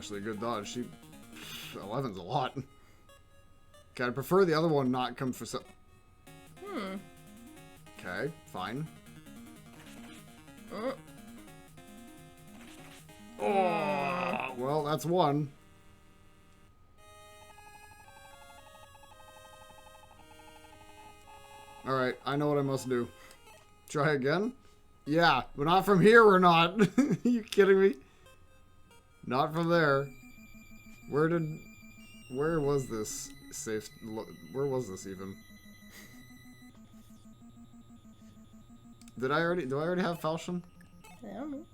actually a good dodge. 11's a lot. Okay, I prefer the other one not come for some. Okay, fine. Oh, well, that's one. Alright, I know what I must do. Try again? Yeah, but not from here, we're not. You kidding me? Not from there. Where was this safe? Where was this even? Do I already have Falchion? I don't know.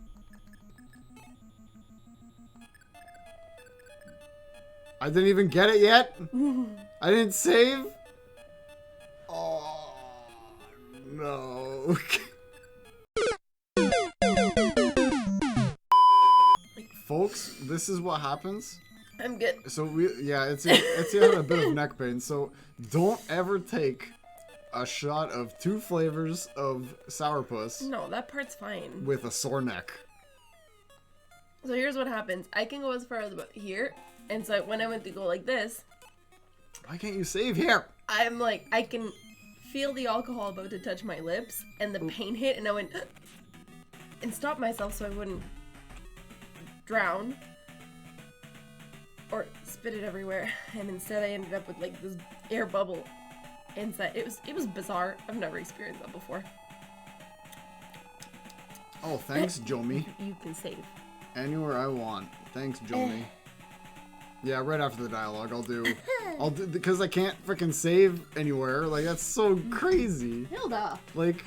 I didn't even get it yet? I didn't save? Oh, no. Folks, this is what happens. I'm good. So it's had a bit of neck pain, so don't ever take a shot of 2 flavors of sourpuss. No, that part's fine. With a sore neck. So here's what happens. I can go as far as about here, and so when I went to go like this, why can't you save here? I'm like, I can feel the alcohol about to touch my lips, and the pain hit, and I went and stopped myself so I wouldn't drown or spit it everywhere, and instead I ended up with like this air bubble inside. It was bizarre. I've never experienced that before. Oh, thanks, Jomi. You can save anywhere I want. Thanks, Jomi. Yeah, right after the dialogue, I'll do because I can't freaking save anywhere. Like, that's so crazy. Hilda. Like,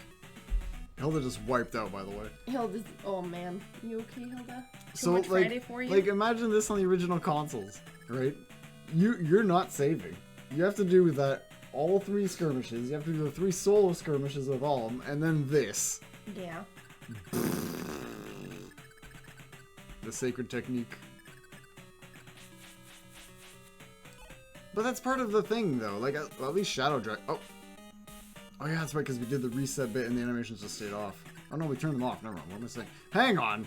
Hilda just wiped out, by the way. Hilda's, oh man, you okay, Hilda? So much like, Friday for you? like imagine this on the original consoles, right? You're not saving. You have to do that all 3 skirmishes. You have to do the 3 solo skirmishes of all of them, and then this. Yeah. The sacred technique. But that's part of the thing, though. Like, at least Shadow Drag. Oh yeah, that's right, because we did the reset bit and the animations just stayed off. Oh no, we turned them off. Never mind. What am I saying? Hang on.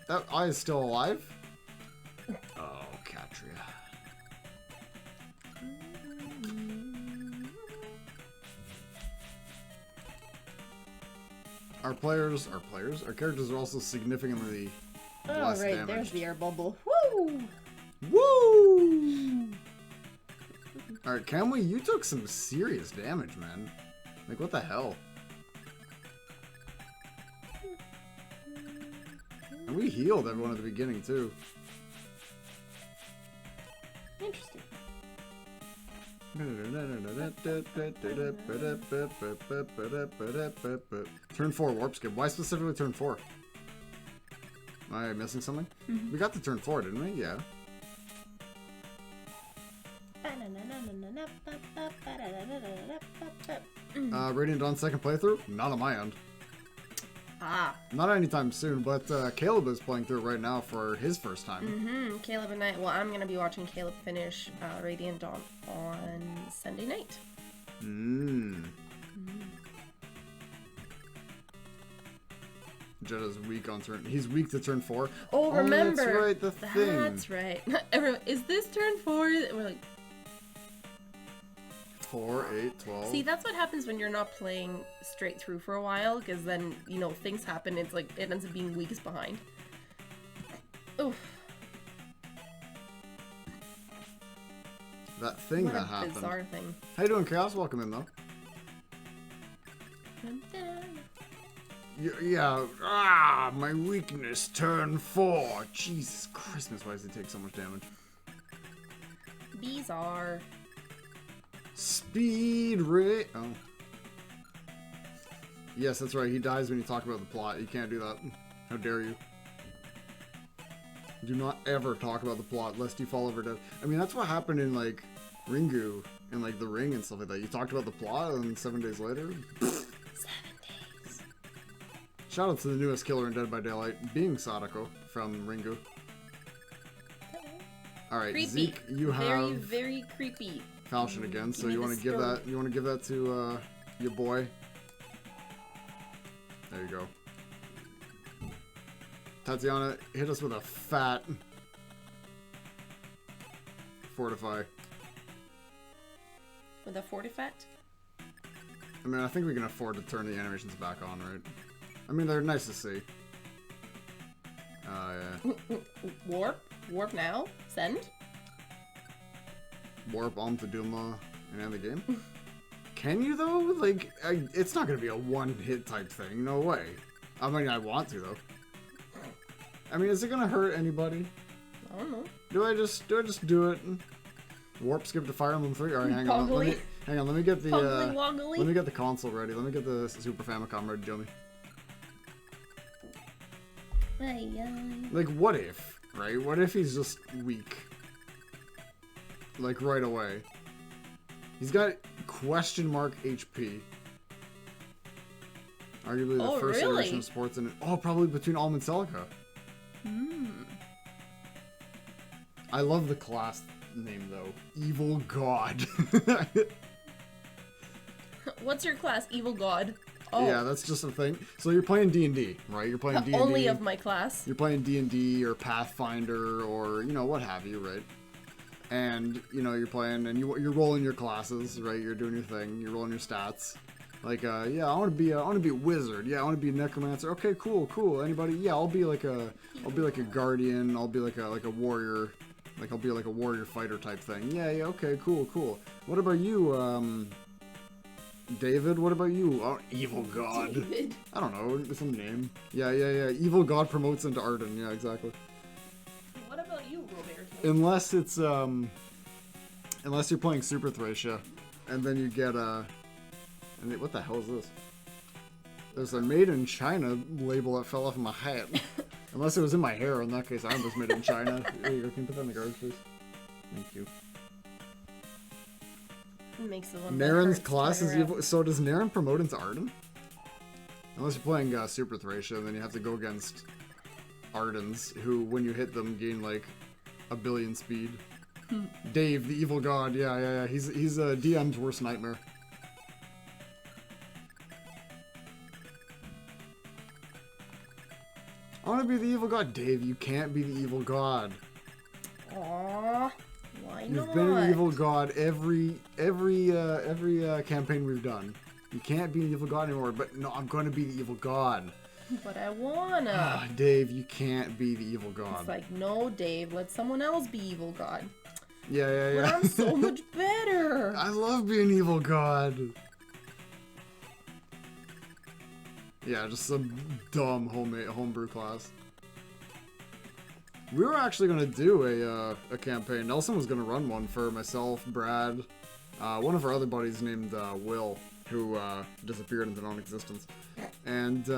That eye is still alive? Oh, Katria. Our characters are also significantly less right, damaged. there's the air bubble. Woo! Woo! Alright, Kamui, you took some serious damage, man. Like, what the hell? And we healed everyone at the beginning, too. Interesting. Turn 4, warp skip. Why specifically turn 4? Am I missing something? We got to turn 4, didn't we? Yeah. Radiant Dawn second playthrough? Not on my end. Ah. Not anytime soon, but Caleb is playing through it right now for his first time. Caleb and I, well, I'm going to be watching Caleb finish Radiant Dawn on Sunday night. Jetta's weak on turn. He's weak to turn 4. Oh, remember. That's right, the thing. That's right. Everyone, is this turn 4? We're like 4, 8, 12. See, that's what happens when you're not playing straight through for a while, because then, you know, things happen. It's like, it ends up being weeks behind. Oof. That thing what that a happened. Bizarre thing. How you doing, Chaos? Welcome in, though. Yeah, my weakness, turn 4. Jesus Christmas, why does it take so much damage? Bizarre. Speed rate. Oh. Yes, that's right. He dies when you talk about the plot. You can't do that. How dare you? Do not ever talk about the plot lest you fall over dead. I mean, that's what happened in, like, Ringu and, like, The Ring and stuff like that. You talked about the plot and 7 days later... 7 days. Shout out to the newest killer in Dead by Daylight, being Sadako from Ringu. Alright, Zeke, you have... Very, very creepy. Falchion again, so you want to give that to your boy. There you go. Tatiana, hit us with a fat fortify. With a fortifat? I mean, I think we can afford to turn the animations back on, right? I mean, they're nice to see. Yeah. Warp? Warp now? Send? Warp onto Duma and end the game? Can you, though? Like, it's not gonna be a one-hit type thing. No way. I mean, I want to, though. I mean, is it gonna hurt anybody? I don't know. Do I just do it? Warp skip to Fire Emblem 3? Alright, hang on. Let me get the let me get the console ready. Let me get the Super Famicom ready, Joey. Like, what if, right? What if he's just weak? Like, right away. He's got question mark HP. Arguably the first iteration of sports in it. Oh, probably between Alm and Celica. I love the class name, though. Evil God. What's your class? Evil God. Oh. Yeah, that's just a thing. So you're playing D&D, right? You're playing D&D. Only of my class. You're playing D&D or Pathfinder or, you know, what have you, right? And, you know, you're playing and you're rolling your classes, right? You're doing your thing. You're rolling your stats. Like, yeah, I want to be a wizard. Yeah, I want to be a necromancer. Okay, cool. Anybody? Yeah, I'll be like a guardian. I'll be like a warrior. Like, I'll be like a warrior fighter type thing. Yeah, okay, cool. What about you, David? What about you? Oh, Evil God. David. I don't know, some name. Yeah. Evil God promotes into Arden. Yeah, exactly. What about you, Roberto? Unless it's, unless you're playing Super Thracia, and then you get, and what the hell is this? There's a made in China label that fell off of my hat. Unless it was in my hair, in that case, I was made in China. There you go, can you put that in the garbage, please? Thank you. Makes the one Naren's class is evil. So does Naren promote into Arden? Unless you're playing Super Thracia, then you have to go against Ardens, who, when you hit them, gain like 1 billion speed. Dave, the evil god, yeah. He's a DM's worst nightmare. I want to be the evil god. Dave, you can't be the evil god. Aww. Why not? You've been an evil god every campaign we've done. You can't be an evil god anymore, but no, I'm going to be the evil god. But I wanna. Dave, you can't be the evil god. It's like, no, Dave, let someone else be evil god. Yeah. But I'm so much better. I love being evil god. Yeah, just some dumb homebrew class. We were actually gonna do a campaign. Nelson was gonna run one for myself, Brad, one of our other buddies named Will, who disappeared into non-existence, and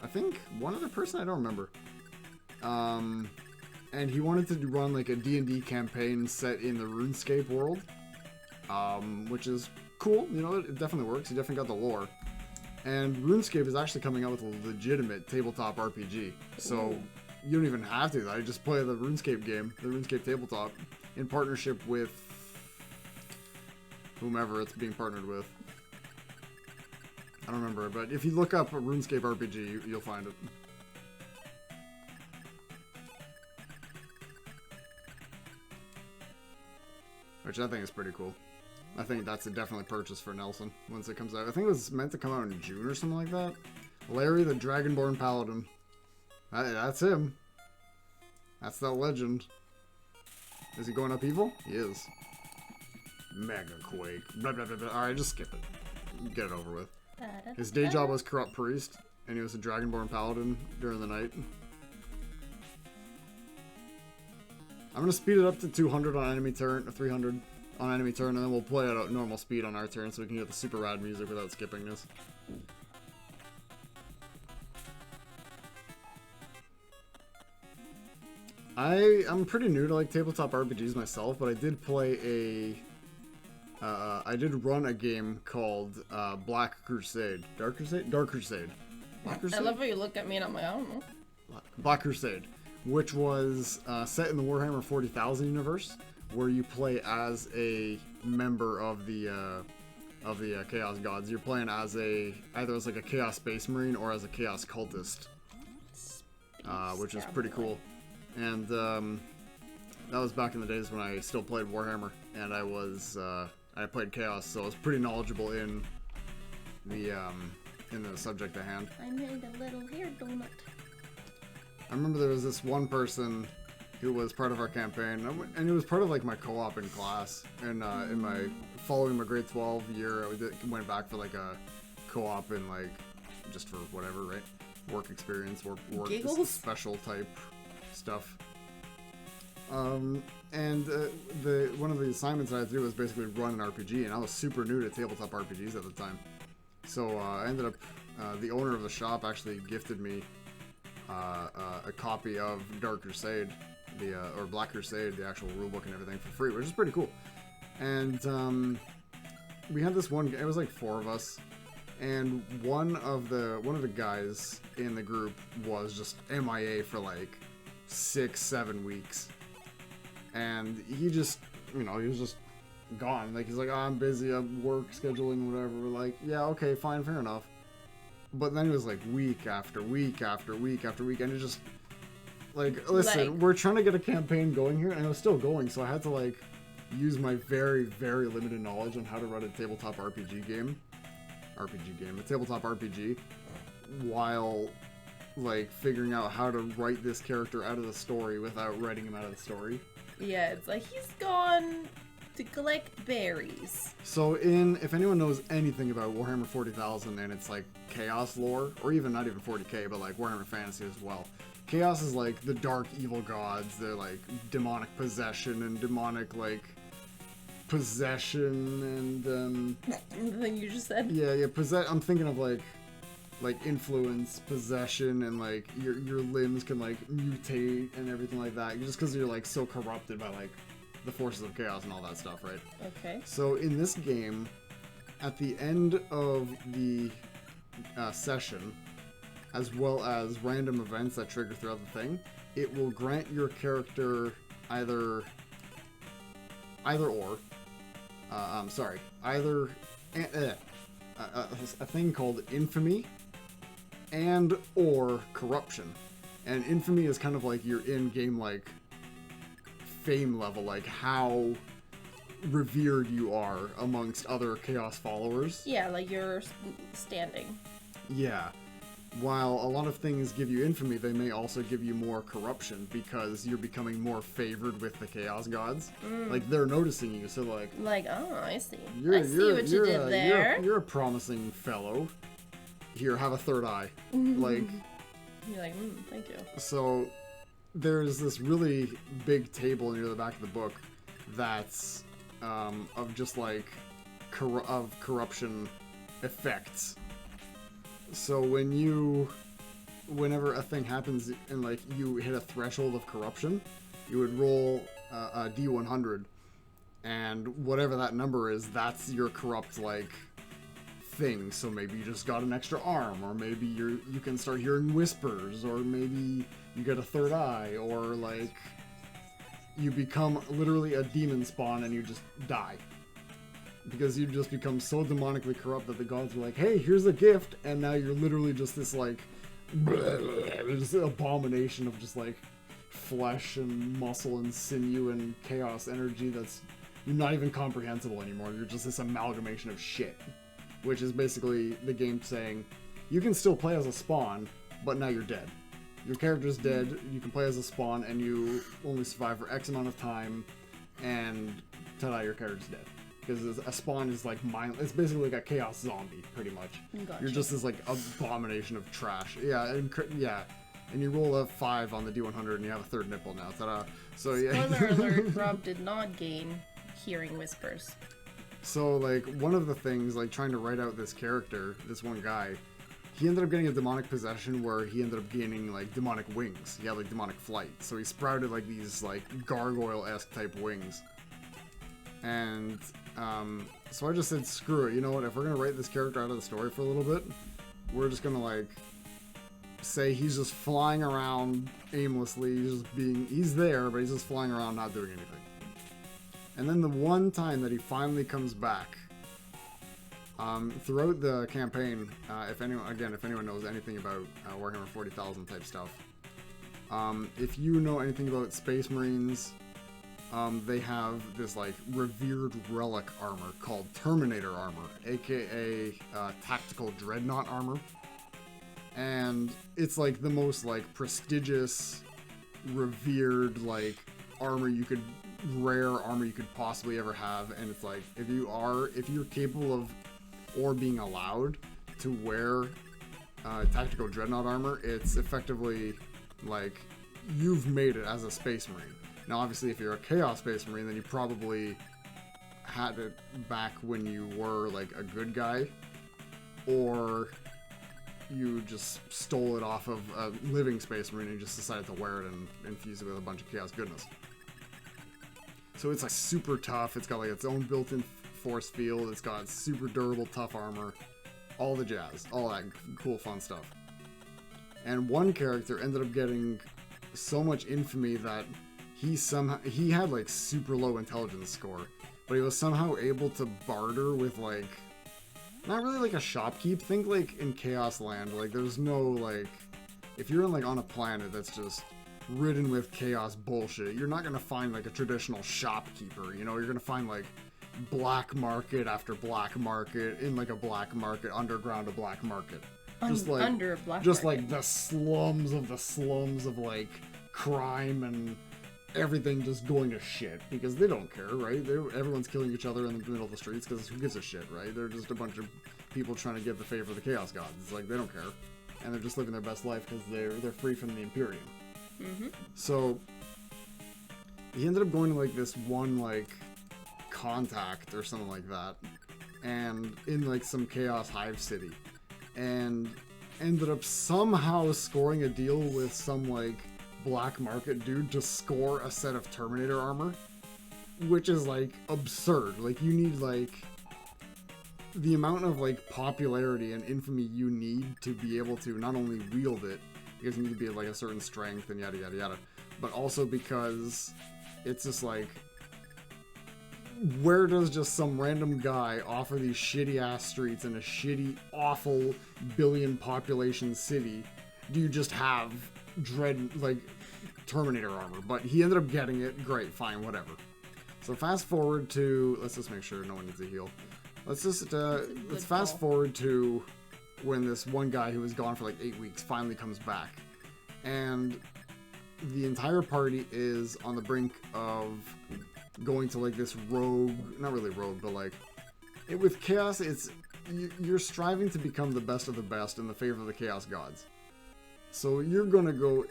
I think one other person, I don't remember. And he wanted to run like a D&D campaign set in the RuneScape world, which is cool. You know, it definitely works. He definitely got the lore. And RuneScape is actually coming out with a legitimate tabletop RPG, so you don't even have to. I just play the RuneScape game, the RuneScape tabletop, in partnership with whomever it's being partnered with. I don't remember, but if you look up a RuneScape RPG, you'll find it. Which I think is pretty cool. I think that's a definitely purchase for Nelson once it comes out. I think it was meant to come out in June or something like that. Larry the Dragonborn Paladin. That's him. That's that legend. Is he going up evil? He is. Mega Quake. Blah, blah, blah, blah. Alright, just skip it. Get it over with. His day job was Corrupt Priest, and he was a Dragonborn Paladin during the night. I'm gonna speed it up to 200 on enemy turn, or 300 on enemy turn, and then we'll play at normal speed on our turn so we can get the super rad music without skipping this. I'm pretty new to like tabletop RPGs myself, but I did play I did run a game called Black Crusade. Dark Crusade? Dark Crusade. Black Crusade? I love how you look at me and I'm like, I don't know. Black Crusade, which was set in the Warhammer 40,000 universe, where you play as a member of the Chaos Gods. You're playing as either as like a Chaos Space Marine or as a Chaos Cultist. which is pretty cool. And that was back in the days when I still played Warhammer, and I played Chaos, so I was pretty knowledgeable in the subject at hand. I made a little hair donut. I remember there was this one person who was part of our campaign, and it was part of like my co-op in class. And in my following my grade 12 year, I went back for like a co-op in like just for whatever, right? Work experience, work special type stuff. And one of the assignments I had to do was basically run an RPG, and I was super new to tabletop RPGs at the time. So I ended up, the owner of the shop actually gifted me a copy of Dark Crusade, or Black Crusade, the actual rulebook and everything for free, which is pretty cool. And we had this one. It was like 4 of us, and one of the guys in the group was just MIA for like 6-7 weeks, and he just, he was just gone. Like, he's like, oh, I'm busy, I'm work scheduling, whatever. We're like, yeah, okay, fine, fair enough. But then it was like week after week after week after week, and it just, like, listen, we're trying to get a campaign going here, and it was still going, so I had to, like, use my very, very limited knowledge on how to run a tabletop RPG game, a tabletop RPG, while, like, figuring out how to write this character out of the story without writing him out of the story. Yeah, it's like, he's gone to collect berries. So if anyone knows anything about Warhammer 40,000 and it's like Chaos lore, or even not even 40k, but like Warhammer Fantasy as well, Chaos is like the dark evil gods. They're like demonic possession and demonic like possession and the thing you just said. Yeah, I'm thinking of like influence, possession, and like your limbs can like mutate and everything like that, just because you're like so corrupted by like the forces of chaos and all that stuff, right? Okay. So in this game, at the end of the session, as well as random events that trigger throughout the thing, it will grant your character either a thing called infamy and or corruption. And infamy is kind of like your in-game like fame level, like how revered you are amongst other chaos followers. Yeah, like your standing. Yeah. While a lot of things give you infamy, they may also give you more corruption because you're becoming more favored with the chaos gods. Like, they're noticing you, so like, oh, I see. I see what you did there. You're a promising fellow. Here, have a third eye. Like, you're like, thank you. So there's this really big table near the back of the book that's of just like corruption effects. So whenever a thing happens and like you hit a threshold of corruption, you would roll a D100, and whatever that number is, that's your corrupt like thing. So maybe you just got an extra arm, or maybe you can start hearing whispers, or maybe you get a third eye, or like you become literally a demon spawn and you just die. Because you just become so demonically corrupt that the gods are like, hey, here's a gift, and now you're literally just this like just abomination of just like flesh and muscle and sinew and chaos energy that's not even comprehensible anymore. You're just this amalgamation of shit. Which is basically the game saying, you can still play as a spawn, but now you're dead. Your character's dead, you can play as a spawn, and you only survive for X amount of time, and ta-da, your character's dead. Because a spawn is like it's basically like a chaos zombie, pretty much. Gotcha. You're just this like abomination of trash. Yeah, and you roll a 5 on the D100 and you have a third nipple now. Ta-da. So yeah. Spoiler alert, Rob did not gain hearing whispers. So like one of the things, like trying to write out this character, this one guy, he ended up getting a demonic possession where he ended up gaining like demonic wings. He had like demonic flight. So he sprouted like these like gargoyle-esque type wings. And so I just said, screw it, you know what, if we're gonna write this character out of the story for a little bit, we're just gonna like say he's just flying around aimlessly, he's there, but he's just flying around not doing anything. And then the one time that he finally comes back, throughout the campaign, if anyone knows anything about Warhammer 40,000 type stuff, If you know anything about Space Marines, they have this like revered relic armor called Terminator armor, aka tactical dreadnought armor, and it's like the most like prestigious, revered like rare armor you could possibly ever have. And it's like if you're capable of or being allowed to wear tactical dreadnought armor, it's effectively like you've made it as a Space Marine. Now, obviously, if you're a Chaos Space Marine, then you probably had it back when you were, like, a good guy. Or you just stole it off of a living Space Marine and just decided to wear it and infuse it with a bunch of Chaos goodness. So it's, like, super tough. It's got, like, its own built-in force field. It's got super durable, tough armor. All the jazz. All that cool, fun stuff. And one character ended up getting so much infamy that he had like super low intelligence score, but he was somehow able to barter with like, not really like a shopkeep. Think like in Chaos Land, like there's no like, if you're in like on a planet that's just ridden with chaos bullshit, you're not gonna find like a traditional shopkeeper, you know, you're gonna find like black market after black market in like a black market, underground a black market. Just like, under a black just market. like the slums of like crime and everything just going to shit because they don't care, right? Everyone's killing each other in the middle of the streets because who gives a shit, right? They're just a bunch of people trying to get the favor of the Chaos Gods. It's like they don't care, and they're just living their best life because they're free from the Imperium. Mm-hmm. So he ended up going to like this one like contact or something like that, and in like some Chaos Hive city, and ended up somehow scoring a deal with some like black market dude to score a set of Terminator armor, which is like absurd. Like you need like the amount of like popularity and infamy you need to be able to not only wield it, because you need to be at like a certain strength and yada yada yada, but also because it's just like, where does just some random guy offer these shitty ass streets in a shitty, awful billion population city do you just have like Terminator armor? But he ended up getting it. Great, fine, whatever. So fast forward to, let's just make sure no one needs a heal. Let's fast forward to when this one guy who was gone for like 8 weeks finally comes back, and the entire party is on the brink of going to like this rogue, not really rogue, but like with chaos, it's you're striving to become the best of the best in the favor of the Chaos Gods. So you're gonna go,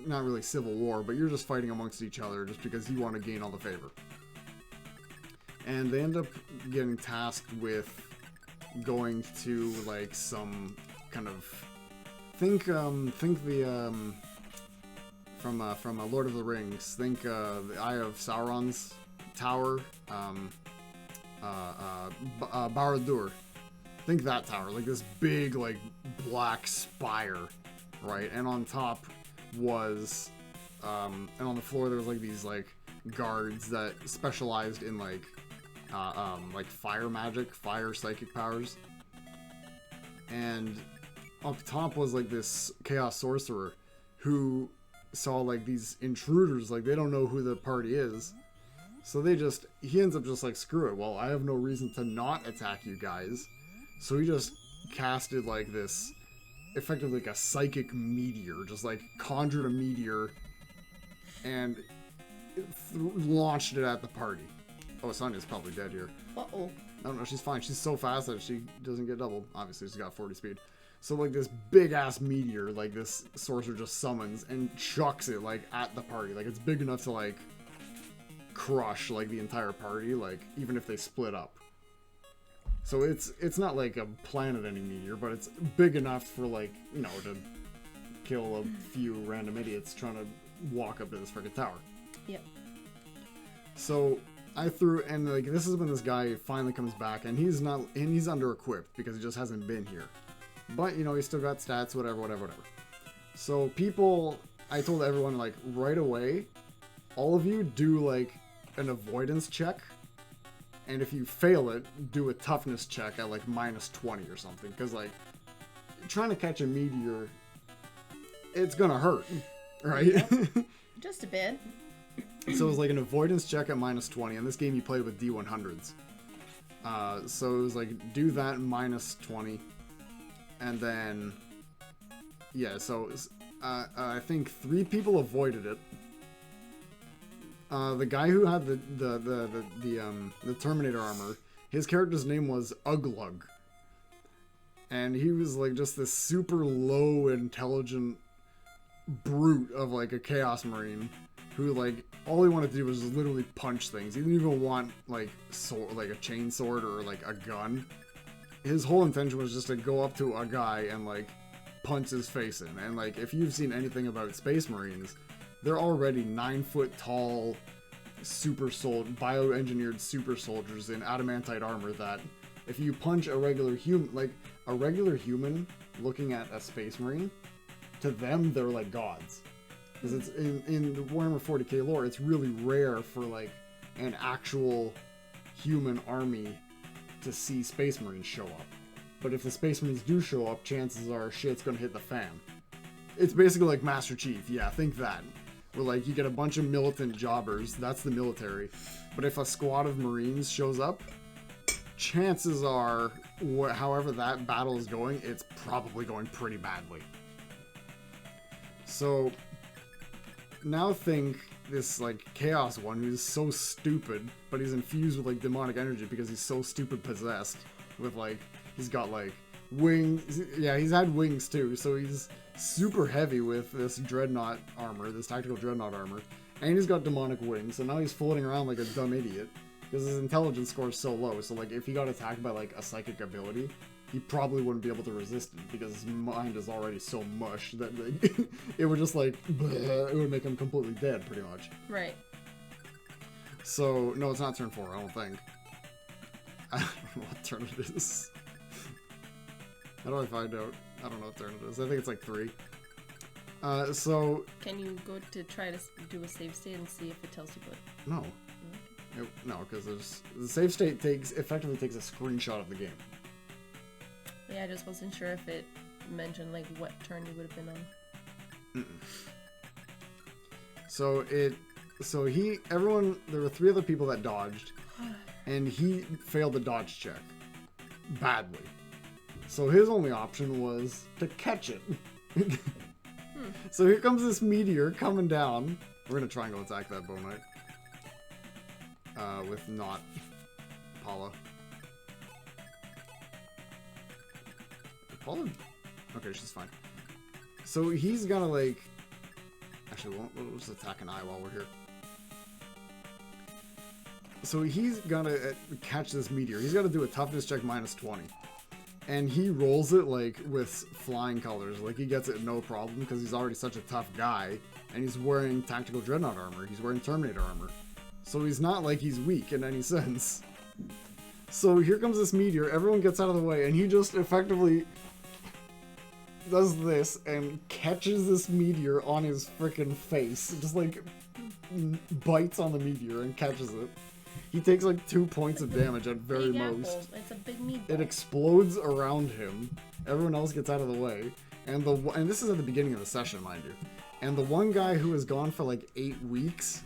not really civil war, but you're just fighting amongst each other just because you want to gain all the favor. And they end up getting tasked with going to like some kind of think the from Lord of the Rings. Think the Eye of Sauron's tower, Barad-dûr. Think that tower, like this big like black spire, right? And on top was, and on the floor there was like these like guards that specialized in like fire magic, fire psychic powers. And up top was like this chaos sorcerer who saw like these intruders, like they don't know who the party is. So he ends up just like, screw it, well, I have no reason to not attack you guys. So he just casted like this, effectively like a psychic meteor, just like conjured a meteor and launched it at the party. Oh, Sonya's probably dead here. Uh-oh. I don't know, she's fine. She's so fast that she doesn't get doubled. Obviously, she's got 40 speed. So, like, this big-ass meteor, like, this sorcerer just summons and chucks it, like, at the party. Like, it's big enough to, like, crush, like, the entire party, like, even if they split up. So it's not, like, a Planet Any meteor, but it's big enough for, like, you know, to kill a few random idiots trying to walk up to this freaking tower. Yep. So I threw, and like this is when this guy finally comes back, and he's under equipped because he just hasn't been here, but you know he's still got stats, whatever. So I told everyone like right away, all of you do like an avoidance check, and if you fail it, do a toughness check at like -20 or something, because like trying to catch a meteor, it's gonna hurt. right? Yep. Just a bit. So it was like an avoidance check at -20, and this game you played with D100s. So it was like, do that -20, and then, yeah, so I think 3 people avoided it. The guy who had the Terminator armor, his character's name was Uglug. And he was like just this super low intelligent brute of like a Chaos Marine who like all he wanted to do was literally punch things. He didn't even want like like a chain sword or like a gun. His whole intention was just to go up to a guy and like punch his face in. And like if you've seen anything about Space Marines, they're already 9-foot tall bioengineered super soldiers in adamantite armor that if you punch a regular human looking at a Space Marine, to them they're like gods. Because it's in the Warhammer 40k lore, it's really rare for like an actual human army to see Space Marines show up. But if the Space Marines do show up, chances are shit's gonna hit the fan. It's basically like Master Chief, yeah, think that. Where like you get a bunch of militant jobbers, that's the military. But if a squad of Marines shows up, chances are, however that battle is going, it's probably going pretty badly. So now think this like Chaos one who's so stupid, but he's infused with like demonic energy because he's so stupid possessed with like, he's got like wings. Yeah, he's had wings too, so he's super heavy with this dreadnought armor, this tactical dreadnought armor, and he's got demonic wings, so now he's floating around like a dumb idiot because his intelligence score is so low. So like if he got attacked by like a psychic ability, he probably wouldn't be able to resist it because his mind is already so mush that like, it would just like bleh, it would make him completely dead pretty much. Right. So no, it's not turn 4, I don't think. I don't know what turn it is. How do I find out? I don't know what turn it is. I think it's like 3. So... Can you go to try to do a save state and see if it tells you what? No. No, because the save state effectively takes a screenshot of the game. Yeah, I just wasn't sure if it mentioned like what turn you would have been on. So there were 3 other people that dodged, and he failed the dodge check badly. So his only option was to catch it. So here comes this meteor coming down. We're gonna try and go attack that Bone Knight. With not Paula. Paula? Okay, she's fine. So he's gonna like... Actually, we'll just attack an eye while we're here. So he's gonna catch this meteor. He's gotta do a toughness check -20. And he rolls it like with flying colors. Like he gets it no problem because he's already such a tough guy. And he's wearing tactical dreadnought armor. He's wearing Terminator armor. So he's not like he's weak in any sense. So here comes this meteor. Everyone gets out of the way. And he just effectively does this and catches this meteor on his freaking face. Just like bites on the meteor and catches it. He takes like 2 points of damage at very most. It's a big meatball. It explodes around him. Everyone else gets out of the way. And this is at the beginning of the session, mind you. And the one guy who was gone for like 8 weeks,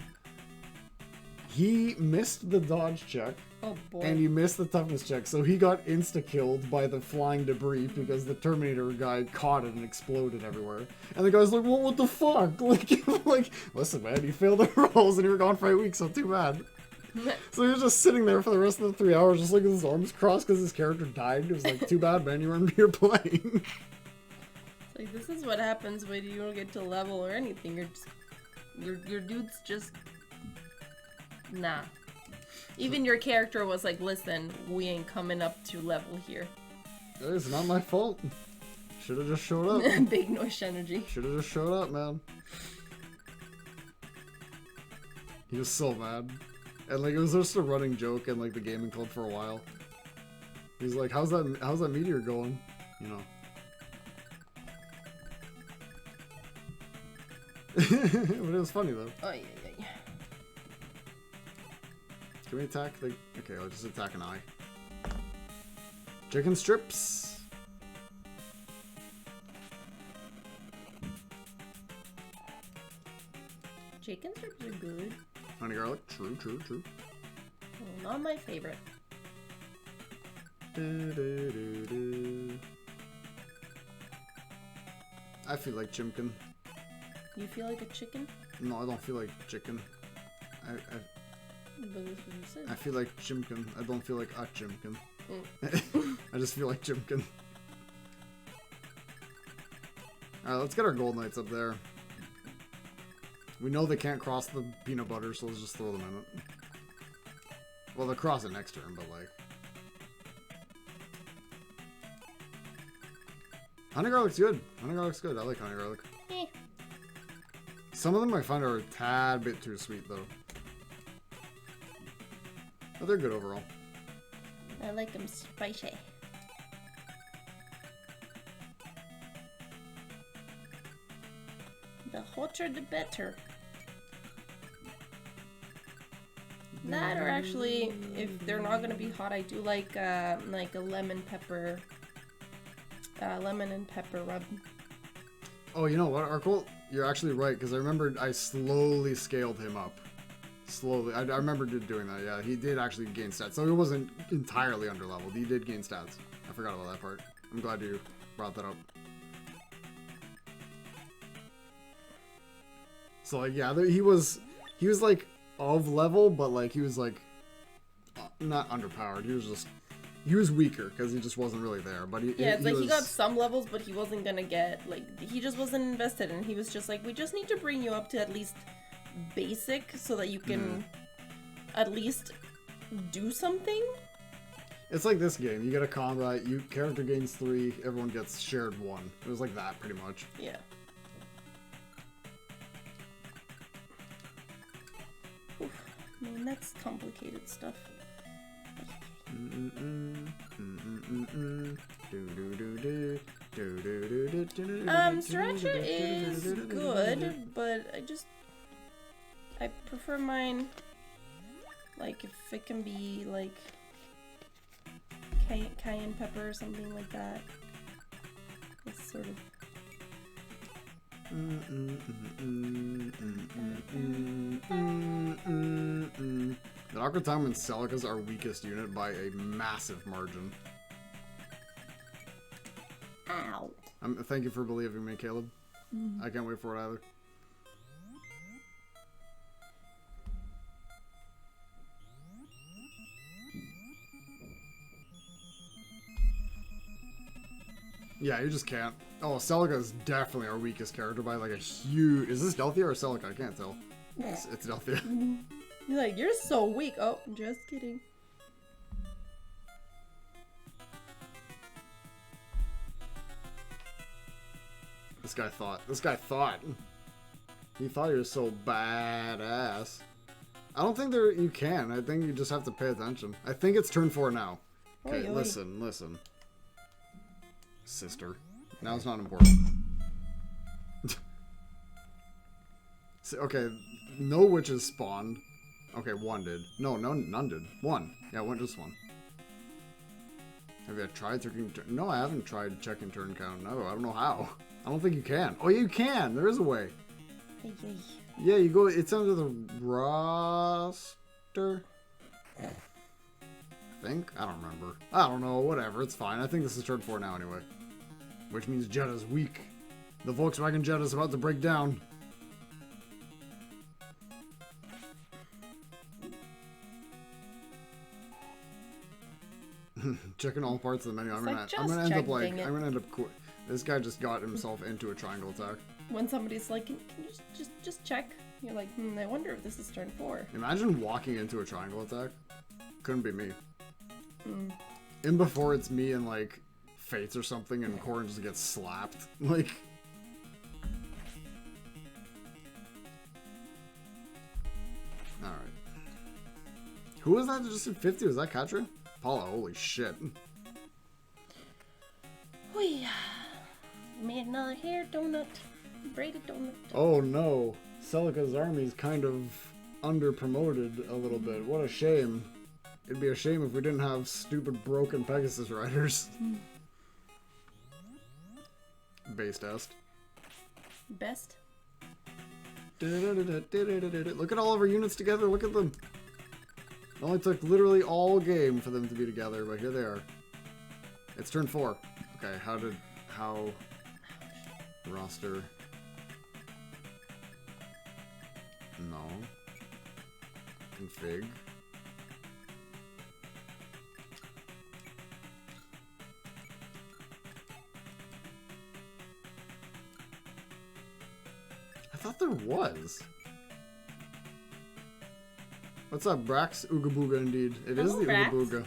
he missed the dodge check. Oh boy. And he missed the toughness check, so he got insta-killed by the flying debris because the Terminator guy caught it and exploded everywhere. And the guy's like, well, what the fuck? Like, listen, man, you failed the rolls and you were gone for 8 weeks, so too bad. So he was just sitting there for the rest of the 3 hours, just like with his arms crossed because his character died. It was like, too bad, man, you weren't here playing. It's like, this is what happens when you don't get to level or anything. You're just, your dude's just, nah. Even your character was like, listen, we ain't coming up to level here. It's not my fault. Should have just showed up. Big noise energy. Should have just showed up, man. He was so mad. And like it was just a running joke in like the gaming club for a while. He's like, how's that meteor going? You know. But it was funny though. Oh yeah. Can we attack the... Okay, I'll just attack an eye. Chicken strips. chicken strips are good. Honey garlic, true. Well, not my favorite. I feel like chimkin. You feel like a chicken? No, I don't feel like chicken. But that's what you said. I feel like chimkin. I don't feel like a chimkin. Mm. I just feel like chimkin. Alright, let's get our gold knights up there. We know they can't cross the peanut butter, so let's just throw them in it. Well, they'll cross it next turn, but like... Honey garlic's good. Honey garlic's good. I like honey garlic. Eh. Some of them I find are a tad bit too sweet, though. But they're good overall. I like them spicy. The hotter the better. That, or actually, if they're not gonna be hot, I do like a lemon and pepper rub. Oh, you know what, Arkle? You're actually right, because I remembered I slowly scaled him up. Slowly. I remember doing that, yeah. He did actually gain stats, so he wasn't entirely underleveled. He did gain stats. I forgot about that part. I'm glad you brought that up. So, like, yeah, he was like, of level, but, like, he was, like, not underpowered. He was weaker, because he just wasn't really there, but he got some levels, but he wasn't gonna get, like, he just wasn't invested, and he was just like, we just need to bring you up to at least basic, so that you can at least do something. It's like this game. You get a combat, character gains 3, everyone gets shared 1. It was like that, pretty much. Yeah. Oof. Man, that's complicated stuff. Sriracha is good, but I prefer mine, like, if it can be, like, cayenne pepper or something like that. It's sort of... The Aqua Time and Celica's our weakest unit by a massive margin. Ow. Thank you for believing me, Caleb. I can't wait for it either. Yeah, you just can't. Oh, Celica is definitely our weakest character by like a huge... Is this Delthea or Celica? I can't tell. It's Delthea. You're like, you're so weak. Oh, just kidding. This guy thought. He thought he was so badass. I don't think you can. I think you just have to pay attention. I think it's turn 4 now. Okay, listen. Sister. Now it's not important. Okay, no witches spawned. Okay, one did. No, none did. One. Yeah, just one. Have you tried checking turn? No, I haven't tried checking turn count. No, I don't know how. I don't think you can. Oh, yeah, you can. There is a way. Yeah, you go. It's under the roster. I think. I don't remember. I don't know. Whatever. It's fine. I think this is turn 4 now anyway. Which means Jetta's weak. The Volkswagen Jetta's about to break down. Checking all parts of the menu. I'm gonna end up this guy just got himself into a triangle attack. When somebody's like, can you just check? You're like, I wonder if this is turn 4. Imagine walking into a triangle attack. Couldn't be me. In before it's me and like Fates or something, and Corin just gets slapped. Like. Alright. Who was that that just did 50? Was that Katra? Paula, holy shit. We made another hair donut. Braided donut. Oh no. Celica's army's kind of under-promoted a little bit. What a shame. It'd be a shame if we didn't have stupid broken Pegasus riders. Base test. Best? Look at all of our units together. Look at them. It only took literally all game for them to be together, but here they are. It's turn 4. Okay, how roster? No. Config. I thought there was. What's up, Brax? Ooga Booga, indeed. It is the Ooga Booga.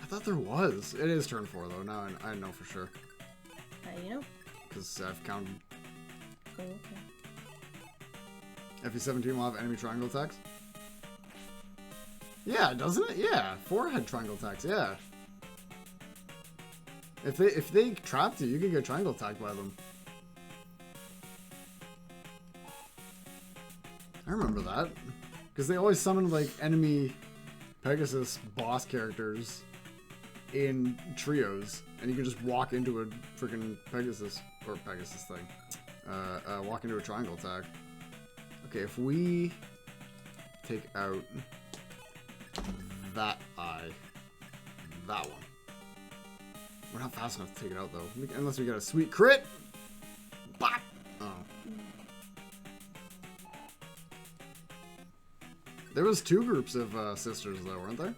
I thought there was. It is turn 4, though. Now I know for sure. How do you know? Because I've counted. Oh, okay. FE17 will have enemy triangle attacks? Yeah, doesn't it? Yeah. 4 had triangle attacks, yeah. If they trapped you, you could get triangle attacked by them. I remember that. Because they always summoned, like, enemy Pegasus boss characters in trios. And you could just walk into a freaking Pegasus thing. Walk into a triangle attack. Okay, if we take out that eye, that one. We're not fast enough to take it out, though. Unless we got a sweet crit! Bop! Oh. There was 2 groups of sisters, though, weren't there?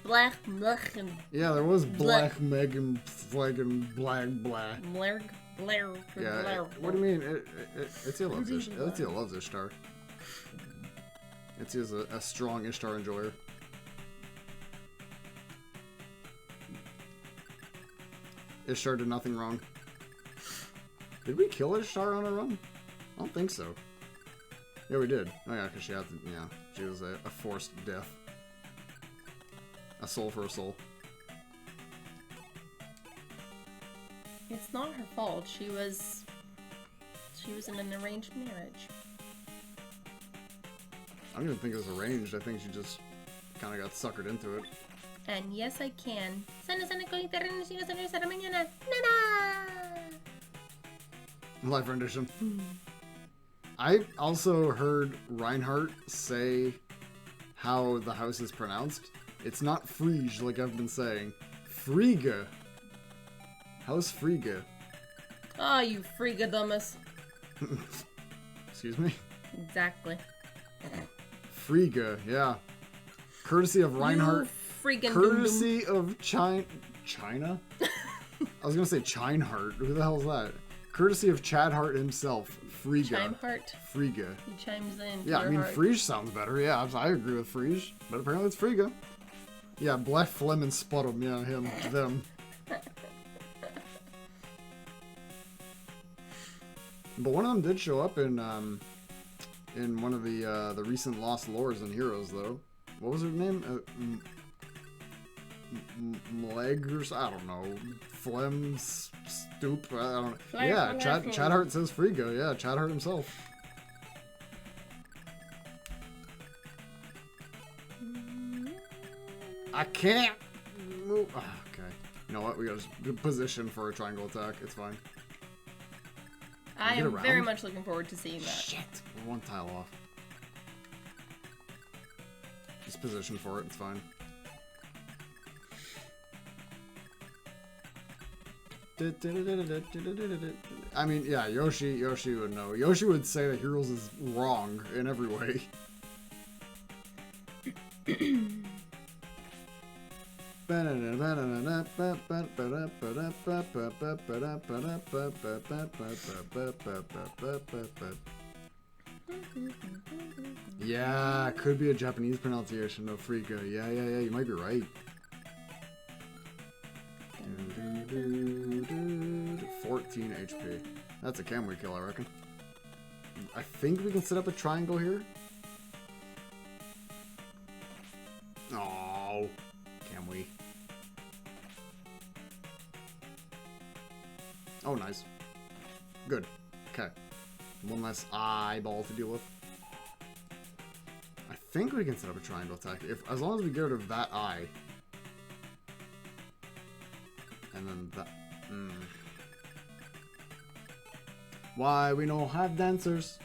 Black, Mech, and... Yeah, there was Black, Megan, Flaggin, Black. Blair. Yeah, what do you mean? Itzia loves Ishtar. Itzia loves Ishtar. Itzia's a strong Ishtar enjoyer. Ishtar did nothing wrong. Did we kill Ishtar on a run? I don't think so. Yeah, we did. Oh yeah, because she had to, yeah, she was a forced death. A soul for a soul. It's not her fault. She was in an arranged marriage. I don't even think it was arranged. I think she just kind of got suckered into it. And yes, I can. Sana ko yung terreno siya sa mañana. Nana! Live rendition. I also heard Reinhardt say how the house is pronounced. It's not Frige, like I've been saying. Frigga. House Frigga. Oh, you freakadomus. Excuse me? Exactly. Frigga, yeah. Courtesy of Reinhardt. Courtesy of China? I was gonna say Chinehart. Who the hell is that? Courtesy of Chad Hart himself. Frigga. Chimehart? Frigga. He chimes in. Yeah, I mean, Frige sounds better. Yeah, I agree with Frige. But apparently it's Frigga. Yeah, Black Phlegm and Sputum. Yeah, him. Them. But one of them did show up in one of the recent Lost Lores and Heroes, though. What was her name? Mleg or I don't know. Phlegm, Stoop. I don't know. Yeah, Chad Hart says Frigga. Yeah, Chad Hart himself. I can't move. Oh, okay. You know what? We got a position for a triangle attack. It's fine. I am very much looking forward to seeing that. Shit. We're 1 tile off. Just position for it. It's fine. I mean, yeah, Yoshi would know. Yoshi would say that Heroes is wrong in every way. Yeah, could be a Japanese pronunciation of Frigga. Yeah, you might be right. 14 HP. That's a Kamui kill, I reckon. I think we can set up a triangle here. Oh, Kamui. Oh, nice. Good. Okay. One less eyeball to deal with. I think we can set up a triangle attack as long as we get rid of that eye. And then that. Why we don't have dancers?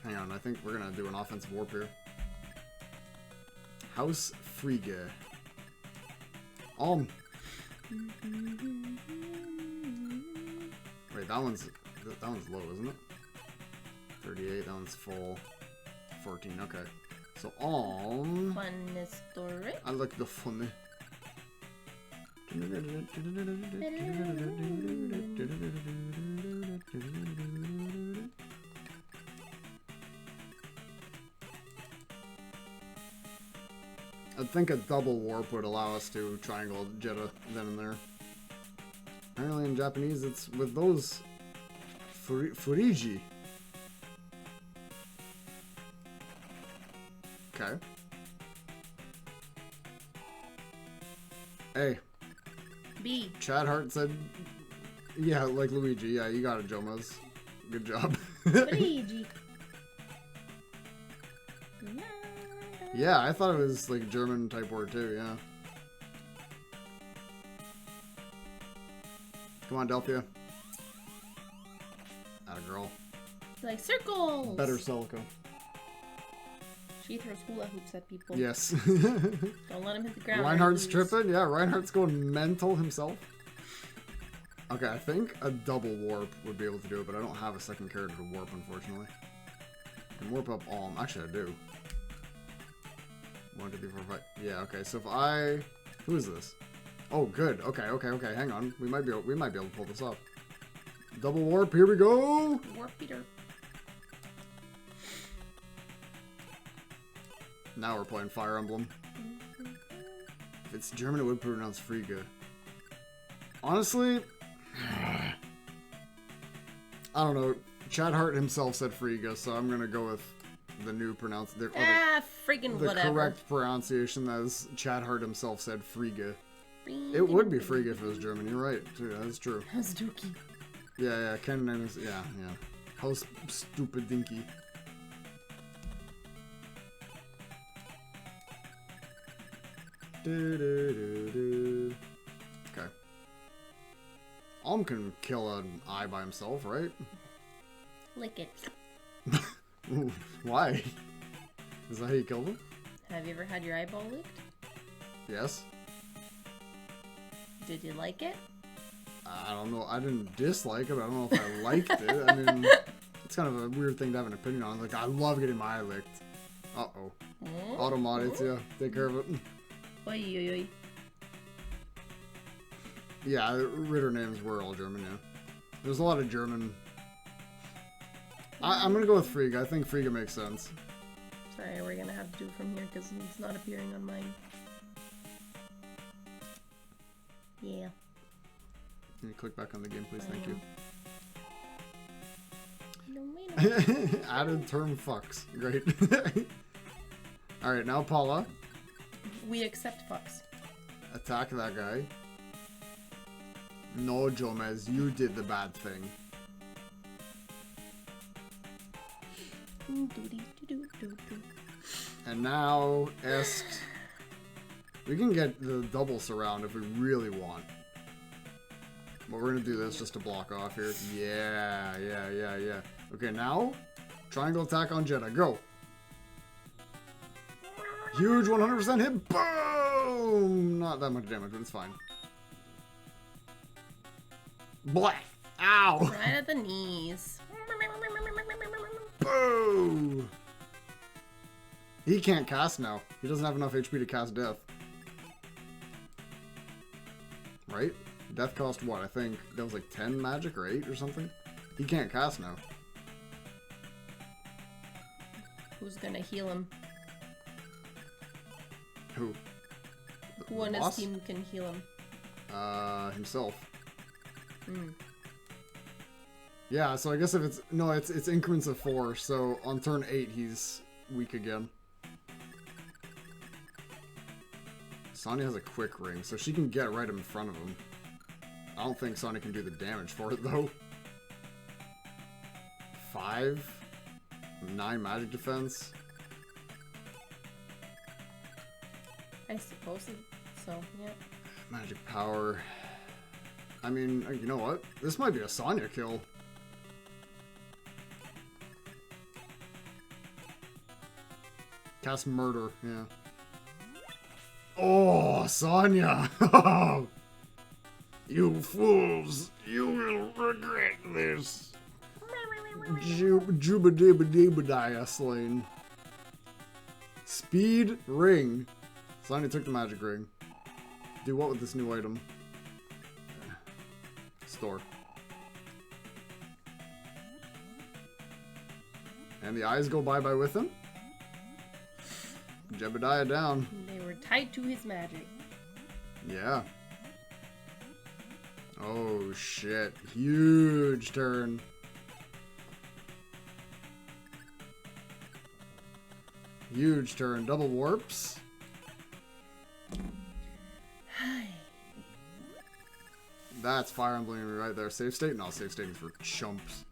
Hang on, I think we're gonna do an offensive warp here. House Frigga. Wait, that one's low, isn't it? 38, that one's full. 14, okay. So Fun story. I like the funny. I think a double warp would allow us to triangle Jetta then and there. Apparently in Japanese it's with those Furiji. Okay. A. B. Chad Hart said, yeah, like Luigi. Yeah, you got it, Jomas. Good job. Luigi. Yeah, I thought it was like a German type word too, yeah. Come on, Delphia. Atta girl. Like circles. Better Celica. She throws hula hoops at people. Yes. Don't let him hit the ground. Reinhardt's tripping? Yeah, Reinhardt's going mental himself. Okay, I think a double warp would be able to do it, but I don't have a second character to warp, unfortunately. I can warp up Alm. Actually, I do. 1, 2, 3, 4, 5. Yeah, okay, so if I... Who is this? Oh, good. Okay, hang on. We might be able to pull this off. Double warp, here we go! Warp Peter. Now we're playing Fire Emblem. If it's German, it would pronounce Frigga. Honestly, I don't know. Chad Hart himself said Frigga, so I'm gonna go with the new pronunciation. Friggin' The whatever. correct pronunciation, as Chad Hart himself said, Frigga. It would be Frigga if it was German. You're right, too. That's true. How's Dookie? Yeah. Ken is. Yeah. How stupid dinky. Okay. Alm can kill an eye by himself, right? Lick it. Ooh, why? Is that how you killed him? Have you ever had your eyeball licked? Yes. Did you like it? I don't know. I didn't dislike it, but I don't know if I liked it. I mean, it's kind of a weird thing to have an opinion on. Like, I love getting my eye licked. Uh-oh. Automod Itzia. Take care of it. Oi, oi, oi. Yeah, Ritter names were all German, yeah. There's a lot of German. I'm gonna go with Frigga. I think Frigga makes sense. Sorry, we're gonna have to do it from here because it's not appearing on mine. Yeah. Can you click back on the game, please? Thank you. Added term fucks. Great. Alright, now Paula. We accept fucks. Attack that guy. No, Jomez, you did the bad thing. And now, Est. We can get the double surround if we really want. But we're gonna do this just to block off here. Yeah. Okay, now, triangle attack on Jetta. Go! Huge 100% hit. Boom! Not that much damage, but it's fine. Blah! Ow! Right at the knees. Boo! He can't cast now. He doesn't have enough HP to cast Death. Right? Death cost what? I think that was like 10 magic or 8 or something. He can't cast now. Who's gonna heal him? Who? Who on his team can heal him? Himself. Hmm. Yeah, so I guess if it's... No, it's increments of 4, so on turn 8 he's weak again. Sonya has a quick ring, so she can get right in front of him. I don't think Sonya can do the damage for it, though. 5? 9 magic defense? I suppose so, yeah. Magic power. I mean, you know what? This might be a Sonya kill. Cast murder, yeah. Oh, Sonya! You fools! You will regret this! Jubadibadibadiah slain. Speed ring. Sonya took the magic ring. Do what with this new item? Store. And the eyes go bye-bye with him? Jebediah down. They were tied to his magic. Yeah. Oh shit. Huge turn. Huge turn. Double warps. That's Fire Emblem right there. Save state? No, save state is for chumps.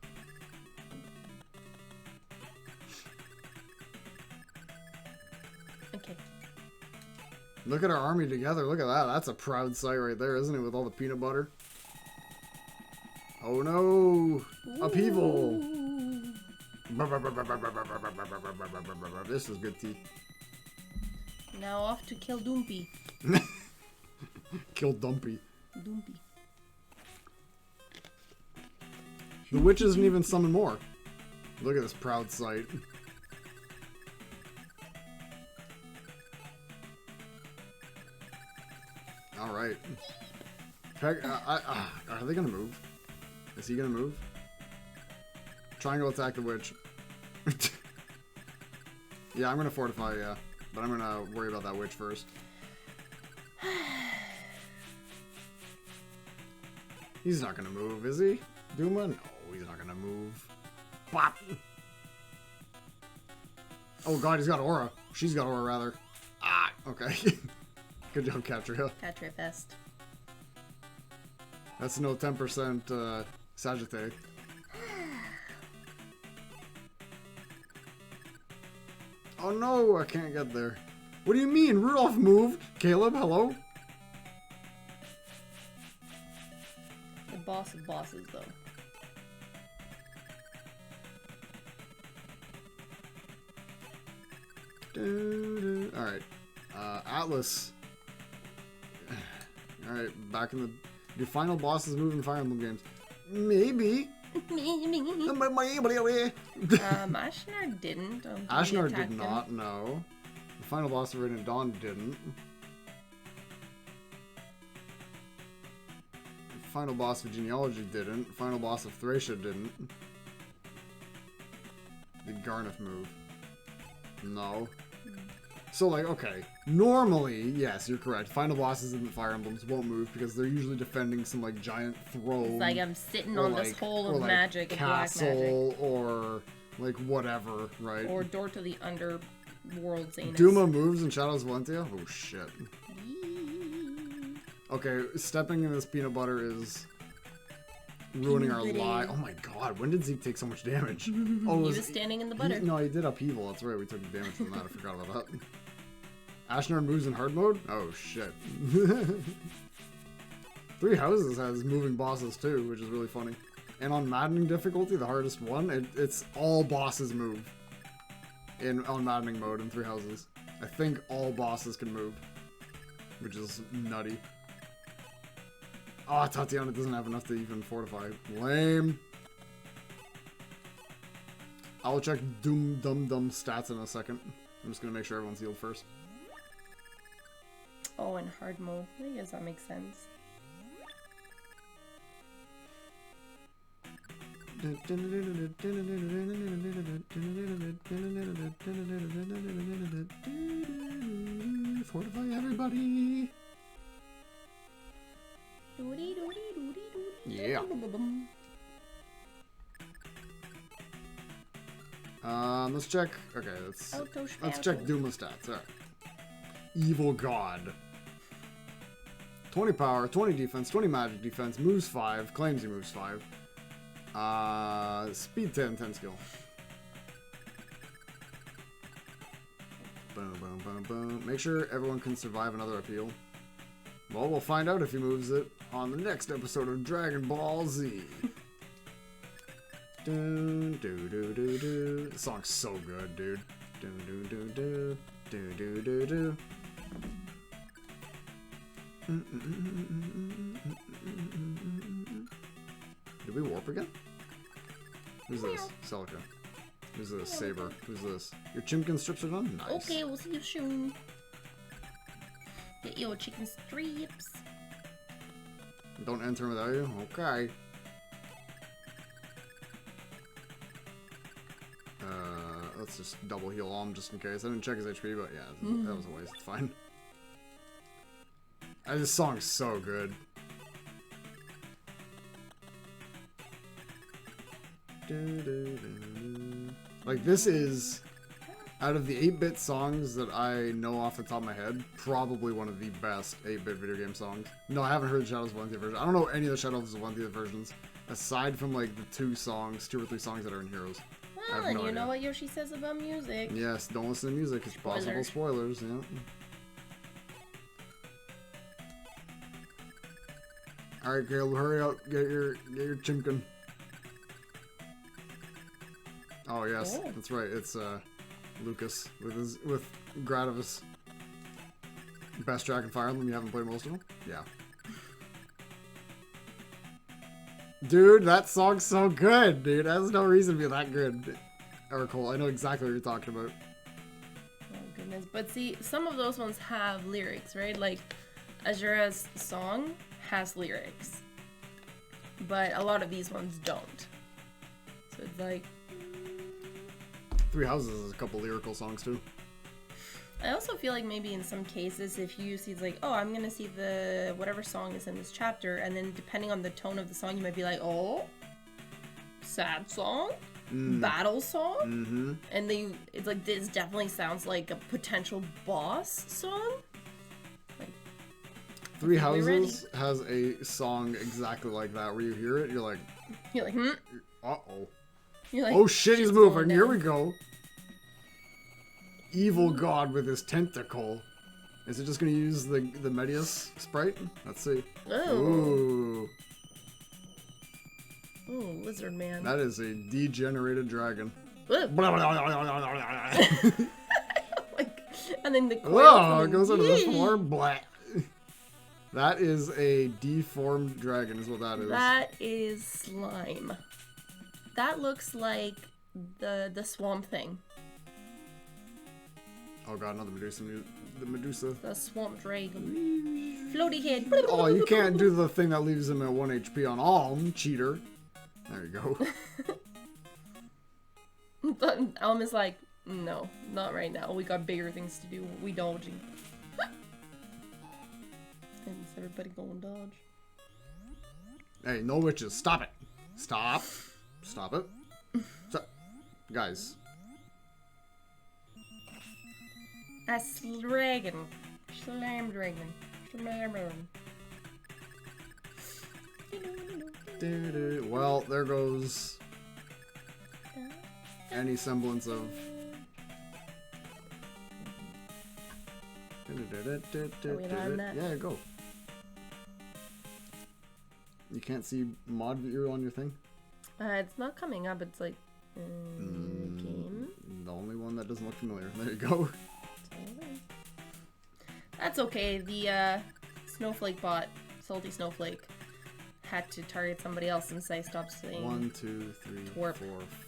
Okay. Look at our army together. Look at that. That's a proud sight right there, isn't it? With all the peanut butter. Oh no! Upheaval! This is good tea. Now off to kill Dumpy. Kill Dumpy. Dumpy. The witch isn't even summon more. Look at this proud sight. Alright. Are they gonna move? Is he gonna move? Triangle attack the witch. Yeah, I'm gonna fortify, yeah. But I'm gonna worry about that witch first. He's not gonna move, is he? Duma? No, he's not gonna move. Bop! Oh god, he's got aura. She's got aura, rather. Ah! Okay. Good job, Catria. Catria fest. That's no 10% Sagittae. Oh no, I can't get there. What do you mean? Rudolph moved? Caleb, hello? The boss of bosses, though. Alright. Atlas. Alright, back in the... Do final bosses move in Fire Emblem games? Maybe. Ashnar didn't. Ashnar did not, no. The final boss of Radiant Dawn didn't. The final boss of Genealogy didn't. The final boss of Thracia didn't. Did Garneth move? No. So, like, okay. Normally, yes, you're correct. Final bosses in the Fire Emblems won't move because they're usually defending some, like, giant throne. It's like I'm sitting on this hole of magic, of black magic. Castle, or, like, whatever, right? Or door to the underworld, Zanus. Duma moves in Shadows of Valentia? Oh, shit. Okay, stepping in this peanut butter is ruining our life. Oh my god, when did Zeke take so much damage? Oh, he was standing in the butter. No, he did upheaval. That's right, we took damage from that. I forgot about that. Ashnar moves in hard mode? Oh, shit. Three Houses has moving bosses too, which is really funny. And on Maddening difficulty, the hardest one, it's all bosses move. On Maddening mode in Three Houses. I think all bosses can move. Which is nutty. Oh, Tatiana doesn't have enough to even fortify. Lame. I'll check Dum stats in a second. I'm just gonna make sure everyone's healed first. Oh, in hard mode. I guess that makes sense. Fortify everybody. Yeah. Let's check. Okay, let's check Duma stats. Alright. Evil God. 20 power, 20 defense, 20 magic defense, moves 5, claims he moves 5. Speed 10, 10 skill. Boom, boom, boom, boom. Make sure everyone can survive another appeal. Well, we'll find out if he moves it. on the next episode of Dragon Ball Z. Do do do do do. The song's so good, dude. Do do do do do do do do. Did we warp again? Who's this? Celica. Who's this? Saber. Who's this? Your chimkin strips are done? Nice. Okay, we'll see you soon. Get your chicken strips. Don't enter without you? Okay. Let's just double heal on him just in case. I didn't check his HP, but yeah, that was a waste. It's fine. This song's so good. Like, this is, out of the 8-bit songs that I know off the top of my head, probably one of the best 8-bit video game songs. No, I haven't heard the Shadows of Valentia version. I don't know any of the Shadows of Valentia versions, aside from, like, the 2 or 3 songs that are in Heroes. Well, and you know what Yoshi says about music. Yes, don't listen to music. It's possible spoilers, yeah. Alright, Caleb, hurry up. Get your chimkin. Oh, yes. Oh. That's right. It's, Lucas with Gradavis. Best track in Fire Emblem. You haven't played most of them? Yeah. Dude, that song's so good, dude. It has no reason to be that good. Or Cole, I know exactly what you're talking about. Oh, goodness. But see, some of those ones have lyrics, right? Like, Azura's song has lyrics. But a lot of these ones don't. So it's like... Three Houses has a couple lyrical songs, too. I also feel like maybe in some cases, if you see, like, oh, I'm gonna see the whatever song is in this chapter, and then depending on the tone of the song, you might be like, oh, sad song, battle song, and then it's like, this definitely sounds like a potential boss song. Like, Three Houses has a song exactly like that, where you hear it, you're like, uh-oh. You're like, oh shit, he's moving, here we go. Evil god with his tentacle. Is it just gonna use the Medius sprite? Let's see. Ooh. Ooh, lizard man. That is a degenerated dragon. Like, and then the coil. Whoa, it goes under the floor. Blah. That is a deformed dragon, is what that is. That is slime. That looks like the Swamp Thing. Oh god, another Medusa. The Medusa. The Swamp Dragon. Floaty head. Oh, you can't do the thing that leaves him at 1 HP on Alm, cheater. There you go. Alm is like, no, not right now. We got bigger things to do. We dodging. Is everybody going dodge? Hey, no witches. Stop it. Stop. Stop it. Stop. Guys. A dragon. Slime dragon. Well, there goes any semblance of... Yeah, go. You can't see mod view on your thing? It's not coming up. It's like... game? The only one that doesn't look familiar. There you go. That's okay. The snowflake bot, Salty Snowflake, had to target somebody else and say stop saying 1, 2, 3, 4,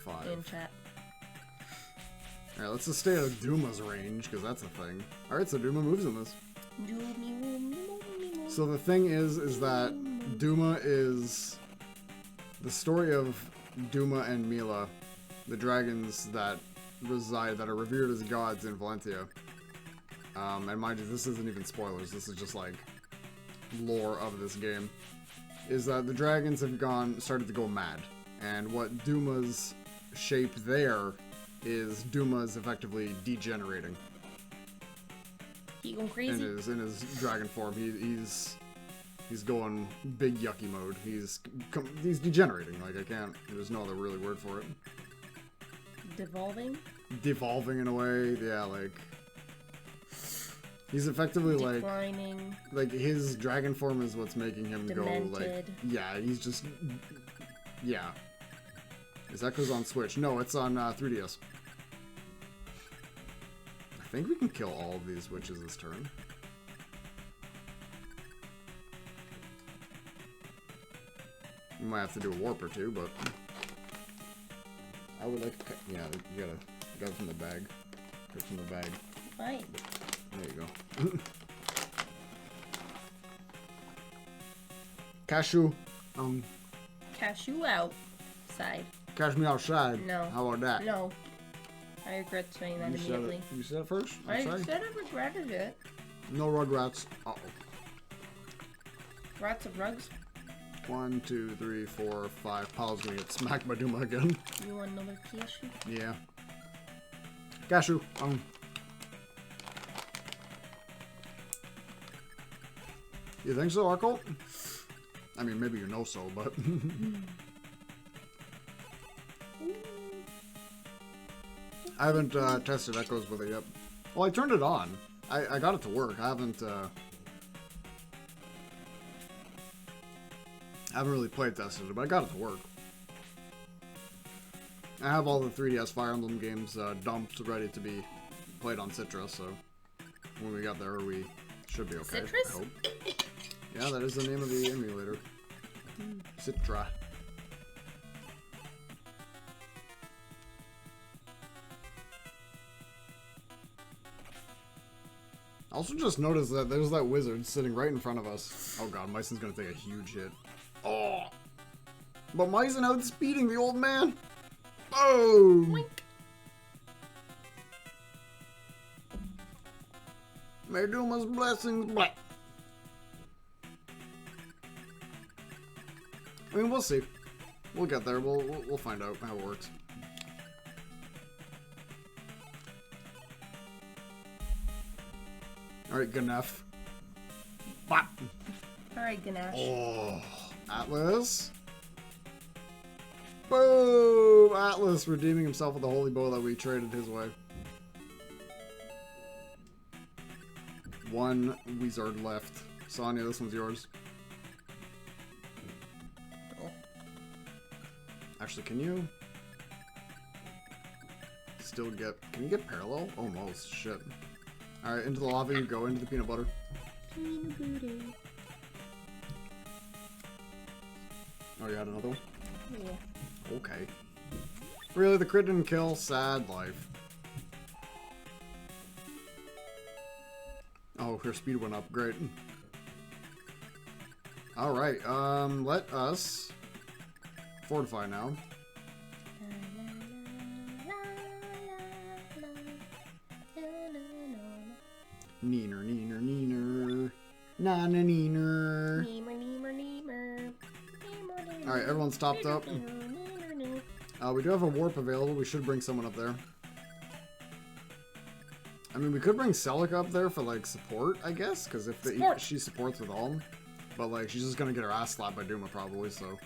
5 in chat. Alright, let's just stay out of Duma's range, because that's a thing. Alright, so Duma moves in this. So the thing is that Duma is the story of Duma and Mila, the dragons that are revered as gods in Valentia. And mind you, this isn't even spoilers, this is just like lore of this game. Is that the dragons have started to go mad. And what Duma's shape there is Duma's effectively degenerating. He going crazy? In his dragon form, he's going big yucky mode. He's degenerating. Like, there's no other really word for it. Devolving? Devolving in a way, yeah, like... He's effectively declining. Like his dragon form is what's making him Demented. go like. Yeah, he's just. Yeah. Is Echo's on Switch? No, it's on 3DS. I think we can kill all of these witches this turn. We might have to do a warp or two, but I would like to. Yeah, you gotta go from the bag. Go from the bag. Right. There you go. Cashew. Cashew outside. Cash me outside. No. How about that? No. I regret saying that immediately. You said it first? I said I regretted it. No rugrats. Uh-oh. Rats of rugs. 1, 2, 3, 4, 5. Paul's gonna get smacked by Duma again. You want another cashew? Yeah. Cashew. You think so, Arco? I mean, maybe you know so, but... I haven't tested Echoes with it yet. Well, I turned it on. I got it to work. I haven't really played tested it, but I got it to work. I have all the 3DS Fire Emblem games dumped, ready to be played on Citra, so when we got there, we should be okay. Citrus? I hope. Yeah, that is the name of the emulator. Citra. I also just noticed that there's that wizard sitting right in front of us. Oh god, Myson's gonna take a huge hit. Oh! But Myson outspeeding the old man! Oh! Boink. May Duma's blessings black. I mean, we'll see. We'll get there. We'll find out how it works. Alright, good enough. Bop! Alright, Ganesh. Oh, Atlas. Boom! Atlas redeeming himself with the holy bow that we traded his way. One wizard left. Sonya, this one's yours. Oh. Actually, can you still get... Can you get parallel? Almost. Shit. Alright, into the lava you go, into the peanut butter. Peanut butter. Oh, you had another one? Yeah. Okay. Really, the crit didn't kill? Sad life. Oh, her speed went up. Great. Alright, let us fortify now. Neener, neener, neener. Nana neener. Alright, everyone's topped up. We do have a warp available. We should bring someone up there. I mean, we could bring Celica up there for, like, support, I guess. Because if she supports with Alm. But, like, she's just gonna get her ass slapped by Duma, probably, so.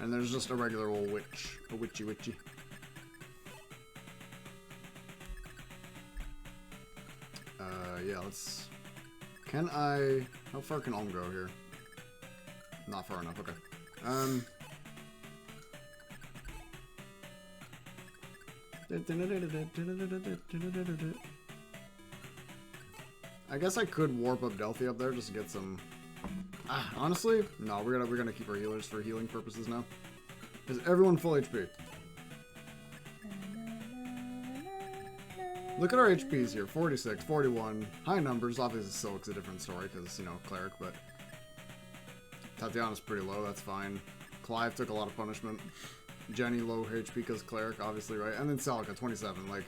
And there's just a regular old witch. A witchy. Yeah, let's... Can I... How far can Alm go here? Not far enough, okay. I guess I could warp up Delphi up there just to get some... honestly, no, we're gonna keep our healers for healing purposes now. Is everyone full HP? Look at our HPs here, 46, 41, high numbers. Obviously Silk's a different story because, you know, cleric, but Tatiana's pretty low, that's fine. Clive took a lot of punishment. Jenny low HP because cleric, obviously, right? And then Celica, 27, like...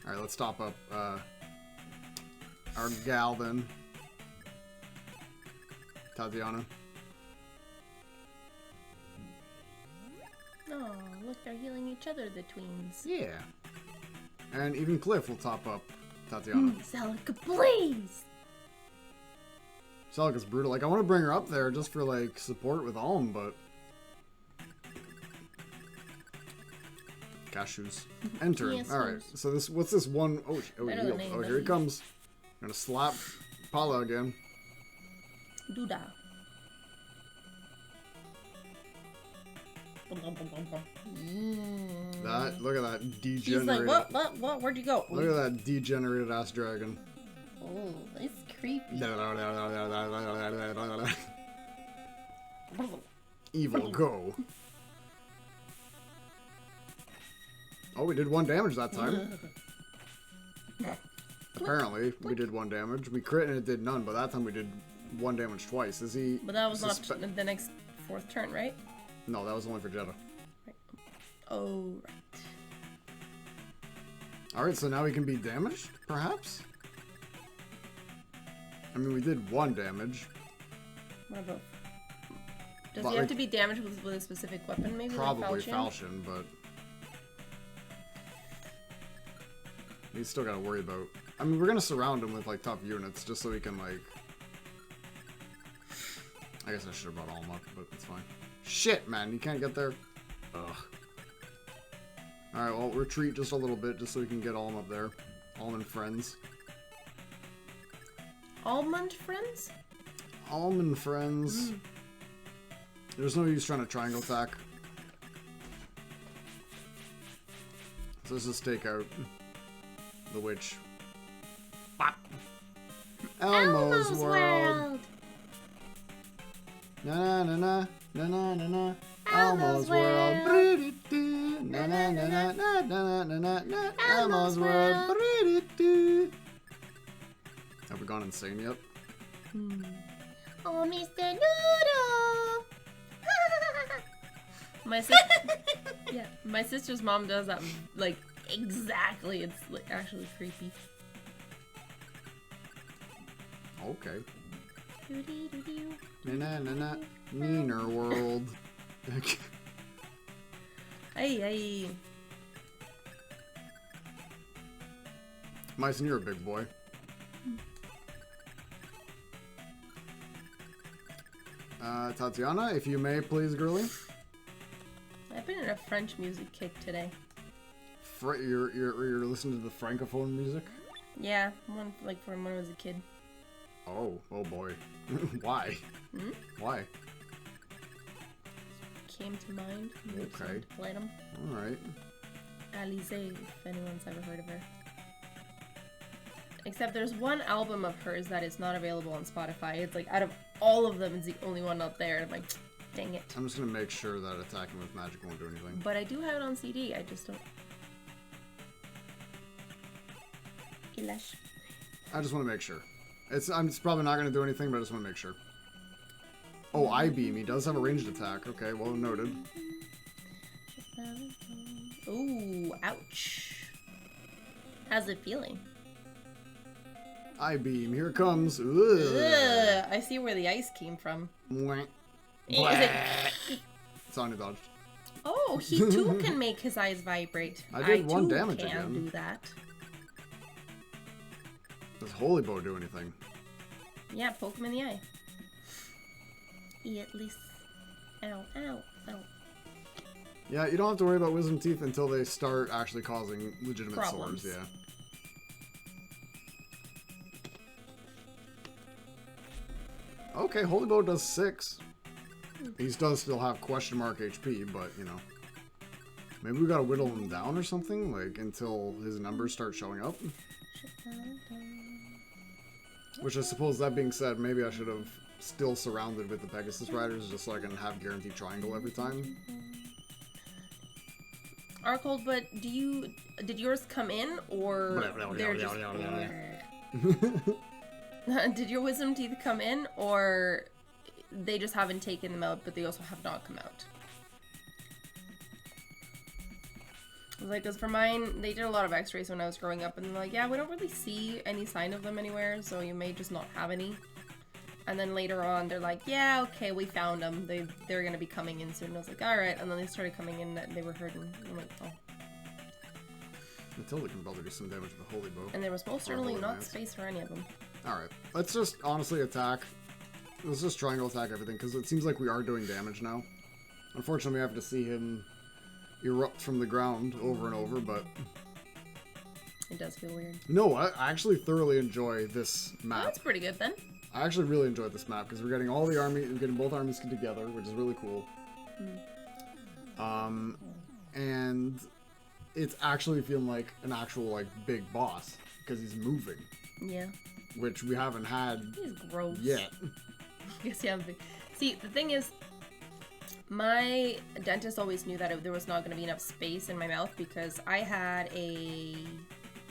Alright, let's top up our gal then. Tatiana. Oh, look, they're healing each other, the tweens. Yeah. And even Cliff will top up Tatiana. Celica, please! Celica's brutal. Like, I want to bring her up there just for, like, support with Alm, but... Cashews. Enter. Yes, Alright, yes. so this, what's this one? Oh, he Better healed. than Oh, here he anybody. comes. Gonna slap Paula again. Doodah. Look at that He's degenerated. like, what? Where'd you go? Look at that degenerated ass dragon. Oh, it's creepy. Evil, go. Oh, we did 1 damage that time. Apparently, we did 1 damage. We crit and it did none, but that time we did 1 damage twice. Is he... But that was not the next 4th turn, right? No, that was only for Jetta. Right. Oh, right. Alright, so now we can be damaged, perhaps? I mean, we did 1 damage. What about... Does But, he have like, to be damaged with a specific weapon, maybe? Probably like falchion, but... He's still gotta worry about... I mean, we're gonna surround him with, like, tough units, just so he can, like... I guess I should have brought all up, but it's fine. Shit, man, you can't get there. Ugh. Alright, well, retreat just a little bit, just so we can get Alm up there. Alm and friends. Almond friends? Alm and friends. There's no use trying to triangle attack. So let's just take out the witch. Bop. Elmo's World. Na na na na na na na. Elmo's World. Na na na na na na na na na. Elmo's World. Have we gone insane yet? Oh, Mr. Noodle! My sister's mom does that, like, exactly. It's like, actually creepy. Okay. Na na na na. Meaner World. Hey. Myson, you're a big boy. Tatiana, if you may, please, girly. I've been in a French music kick today. You're listening to the francophone music? Yeah, like from when I was a kid. Oh boy. Why? Why? Came to mind. Okay. Played them. All right. Alizé, if anyone's ever heard of her. Except there's one album of hers that is not available on Spotify. It's like out of all of them, it's the only one out there. And I'm like, dang it. I'm just gonna make sure that attacking with magic won't do anything. But I do have it on CD. I just don't. Ilash. I just want to make sure. I'm probably not gonna do anything, but I just want to make sure. Oh, I-beam. He does have a ranged attack. Okay, well noted. Ooh, ouch. How's it feeling? I-beam. Here it comes. Ugh. Ugh, I see where the ice came from. Mwah. Is it... Sonya dodged. Oh, he too can make his eyes vibrate. I did 1 too damage can again. do that. Does Holy Bow do anything? Yeah, poke him in the eye. At least. Ow. Yeah, you don't have to worry about Wisdom Teeth until they start actually causing legitimate Problems. sores, yeah. Okay, Holy Bow does 6. He does still have question mark HP, but, you know. Maybe we gotta whittle him down or something, like, until his numbers start showing up. Which I suppose, that being said, maybe I should have still surrounded with the Pegasus Riders, just so I can have guaranteed triangle every time. Arcold, but did yours come in, or they're just... Did your Wisdom Teeth come in, or they just haven't taken them out, but they also have not come out? Like, because for mine, they did a lot of x-rays when I was growing up, and they're like, yeah, we don't really see any sign of them anywhere, so you may just not have any. And then later on, they're like, yeah, okay, we found them. They're going to be coming in soon. And I was like, alright. And then they started coming in, and they were hurting. And I'm like, oh. Matilda can probably do some damage with the Holy Bow. And there was most certainly Holy not Lance. space for any of them. Alright, let's just honestly attack. Let's just triangle attack everything, because it seems like we are doing damage now. Unfortunately, we have to see him erupt from the ground over and over, but It does feel weird. no, I actually thoroughly enjoy this Oh, map. that's pretty good then. I actually really enjoyed this map because we're getting all the army, we're getting both armies together, which is really cool. And it's actually feeling like an actual like big boss because he's moving, Yeah. which we haven't had He's gross. yet. Yes, yeah. See, the thing is, my dentist always knew that there was not going to be enough space in my mouth because I had a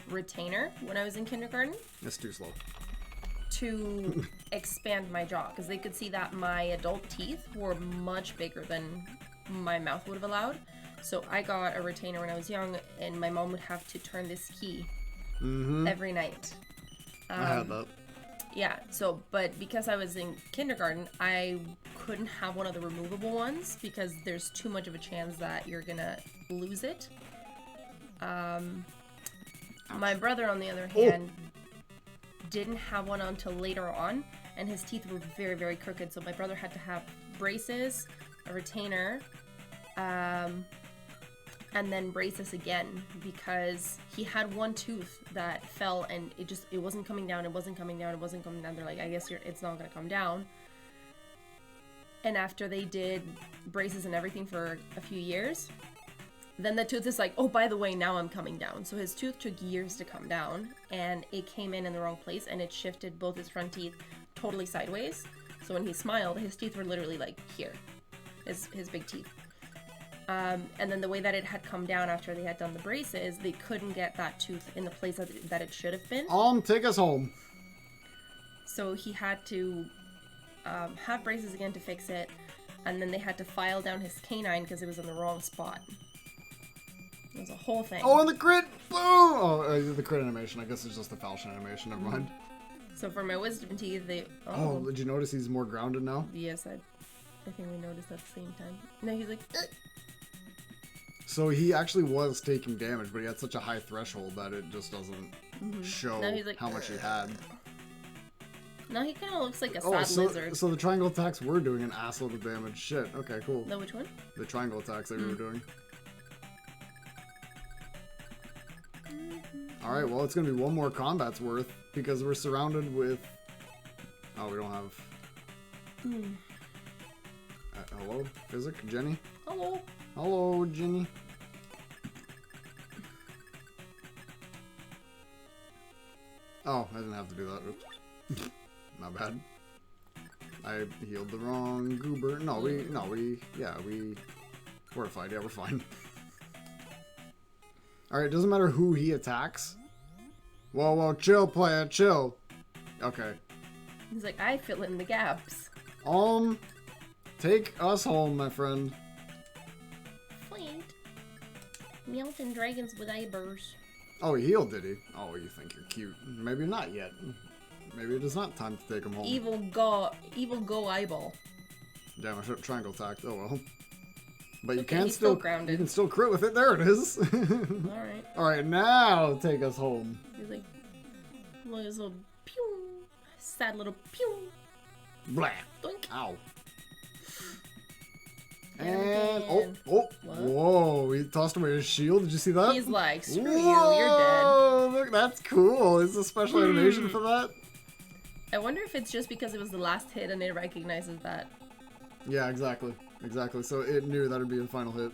retainer when I was in kindergarten It's too slow. to expand my jaw because they could see that my adult teeth were much bigger than my mouth would have allowed. So I got a retainer when I was young, and my mom would have to turn this key every night. I had that. Yeah, so, but because I was in kindergarten, I couldn't have one of the removable ones because there's too much of a chance that you're gonna lose it. My brother, on the other hand, didn't have one until later on, and his teeth were very, very crooked, so my brother had to have braces, a retainer, and then braces again because he had one tooth that fell and it wasn't coming down. It wasn't coming down. It wasn't coming down. They're like, I guess it's not gonna come down. And after they did braces and everything for a few years, then the tooth is like, oh, by the way, now I'm coming down. So his tooth took years to come down, and it came in the wrong place, and it shifted both his front teeth totally sideways. So when he smiled, his teeth were literally like here, his big teeth. And then the way that it had come down after they had done the braces, they couldn't get that tooth in the place that it should have been. Take us home. So he had to have braces again to fix it, and then they had to file down his canine because it was in the wrong spot. It was a whole thing. Oh, and the crit! Boom! Oh, the crit animation. I guess it's just the falchion animation. Never mind. So for my wisdom teeth, they... Oh, did you notice he's more grounded now? Yes, I think we noticed at the same time. No, he's like... Ugh. So he actually was taking damage, but he had such a high threshold that it just doesn't show Now he's like, how much he had. Now he kind of looks like a Oh, sad lizard. so the triangle attacks were doing an assload of damage. Shit. Okay, cool. No, which one? The triangle attacks that we were doing. Alright, well, it's going to be one more combat's worth because we're surrounded with... Oh, we don't have... Hello? Physic? Jenny? Hello. Hello, Jenny. Oh, I didn't have to do that. Oops. Not bad. I healed the wrong goober. We fortified. Yeah, we're fine. Alright, it doesn't matter who he attacks. Whoa, chill, player, chill. Okay. He's like, I fill in the gaps. Take us home, my friend. Fleet. Mountain dragons with eyebrows. Oh, he healed, did he? Oh, you think you're cute. Maybe not yet. Maybe it is not time to take him home. Evil go eyeball. Damn, I should have triangle attacked. Oh well. But you Okay, can he's still grounded. you can still crit with it. There it is. Alright. Alright, now take us home. He's like, look at his little pew. Sad little pew. Blah. Doink. Ow. And And What? whoa, he tossed away his shield. Did you see that? He's like, screw you, Whoa, you're dead. Look, that's cool. Is a special animation for that? I wonder if it's just because it was the last hit and it recognizes that. Yeah, exactly. Exactly. So it knew that would be the final hit.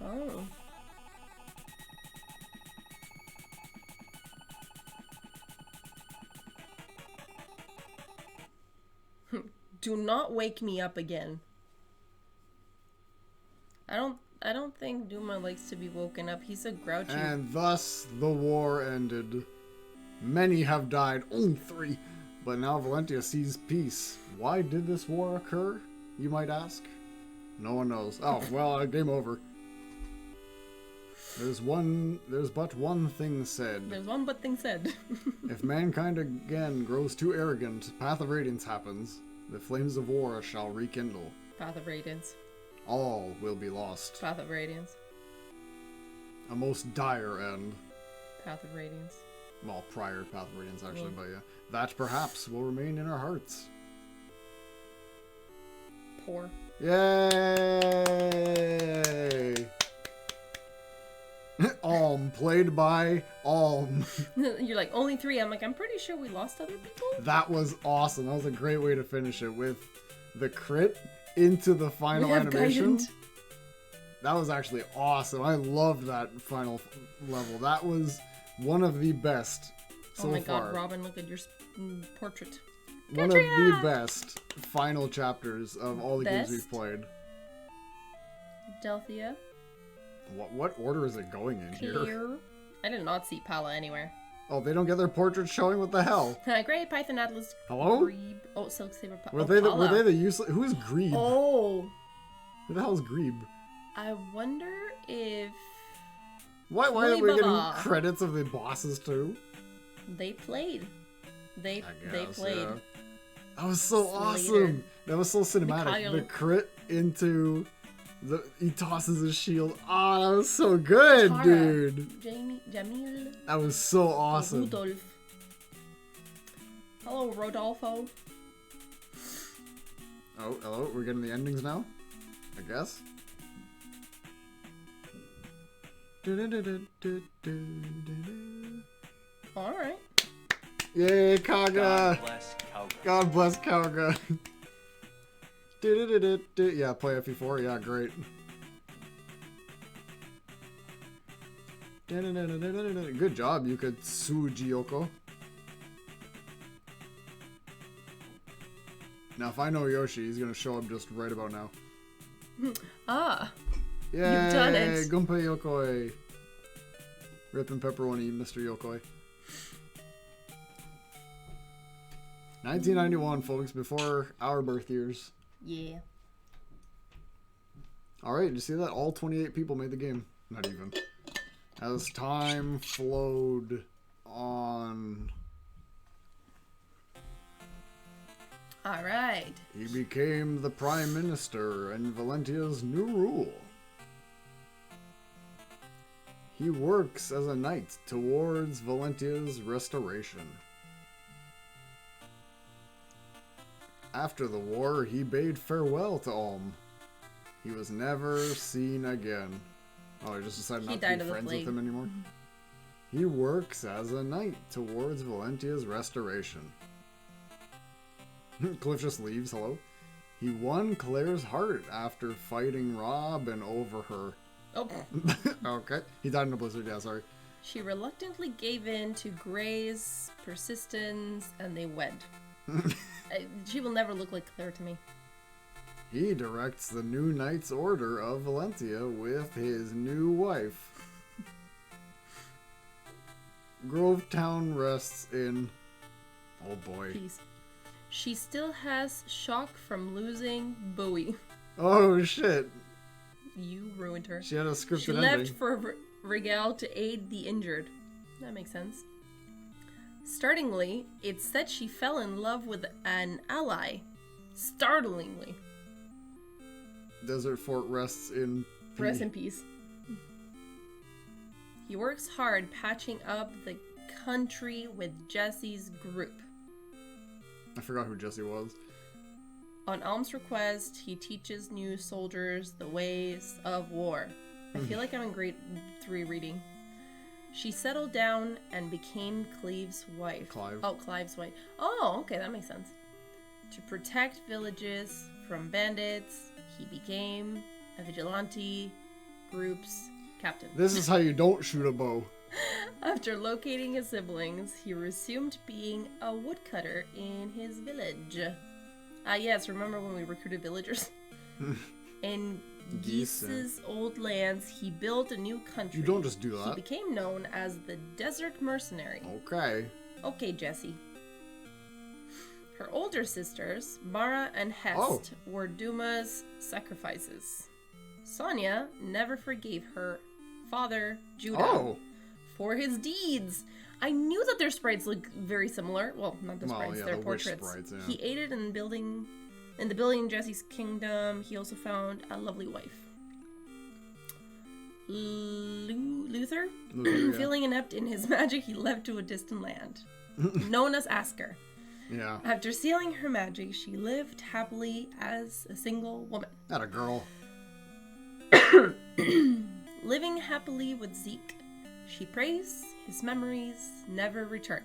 Oh. Do not wake me up again. I don't think Duma likes to be woken up. He's so grouchy. And thus the war ended. Many have died, only 3. But now Valentia sees peace. Why did this war occur, you might ask? No one knows. Oh, well, game over. There's but one thing said. There's one but thing said. If mankind again grows too arrogant, Path of Radiance happens. The flames of war shall rekindle. Path of Radiance. All will be lost. Path of Radiance. A most dire end. Path of Radiance. Well, prior to Path of Radiance, actually, but yeah. That perhaps will remain in our hearts. Poor. Yay! Played by Alm. You're like, only 3. I'm like, I'm pretty sure we lost other people. That was awesome. That was a great way to finish it with the crit into the final We have animation. Gaiden. That was actually awesome. I loved that final level. That was one of the best so Oh my far. god, Robin, look at your portrait. One of the best final chapters of all the games we've Best? played. Delphia. What order is it going in here? Clear. I did not see Pala anywhere. Oh, they don't get their portraits showing? What the hell? Great Python Atlas. Hello? Grebe. Oh, Silk Saber. Were they the useless? Who is Grebe? Oh, Who the hell is Grebe? I wonder if Why are Holy we getting Baba. credits of the bosses too? they played. They guess, played. yeah. That was so Slater. awesome. That was so cinematic. Mikhail. The crit into he tosses his shield. Ah, that was so good, Tara. dude. Jamil. That was so awesome. Rudolph. Hello, Rodolfo. Oh, hello. We're getting the endings now, I guess. All right. Yay, Kaga! God bless Cowgirl. God bless Kaga. Yeah, play FE4. Yeah, great. Good job, you could Tsujiyoko. Now, if I know Yoshi, he's gonna show up just right about now. Ah. Yay! You've done it. Gunpei Yokoi. Rip and pepperoni, Mr. Yokoi. 1991, folks, before our birth years. Yeah. Alright, did you see that? All 28 people made the game. Not even. As time flowed on, All right. he became the Prime Minister and Valentia's new rule. He works as a knight towards Valentia's restoration. After the war, he bade farewell to Ulm. He was never seen again. Oh, he just decided He not to died be of the friends with plague. him anymore? He works as a knight towards Valentia's restoration. Cliff just leaves, hello? He won Claire's heart after fighting Robin over her. Oh. Okay. He died in a blizzard, yeah, sorry. She reluctantly gave in to Gray's persistence, and they wed. She will never look like Claire to me. He directs the new Knights Order of Valentia with his new wife. Grovetown rests in... Oh boy. Peace. She still has shock from losing Bowie. Oh shit. You ruined her. She had a scripted She ending. left for Regal to aid the injured. That makes sense. Startlingly, it's said she fell in love with an ally. Startlingly. Desert Fort rests in... Rest in peace. He works hard patching up the country with Jesse's group. I forgot who Jesse was. On Alm's request, he teaches new soldiers the ways of war. I feel like I'm in grade 3 reading. She settled down and became Cleve's wife. Clive. Oh, Clive's wife. Oh, okay, that makes sense. To protect villages from bandits, he became a vigilante group's captain. This is how you don't shoot a bow. After locating his siblings, he resumed being a woodcutter in his village. Yes, remember when we recruited villagers? In Geese's old lands, he built a new country. You don't just do He that. became known as the Desert Mercenary. Okay. Okay, Jessie. Her older sisters, Mara and Hest, Oh. were Duma's sacrifices. Sonia never forgave her father, Judah, Oh. for his deeds. I knew that their sprites look very similar. Well, not the Well, sprites, yeah, their the wish portraits. sprites, yeah. He aided in the building Jesse's kingdom. He also found a lovely wife. Luther? Luther, yeah. Feeling inept in his magic, he left to a distant land, known as Asker. Yeah. After sealing her magic, she lived happily as a single woman. Not a girl. Living happily with Zeke, she prays his memories never return.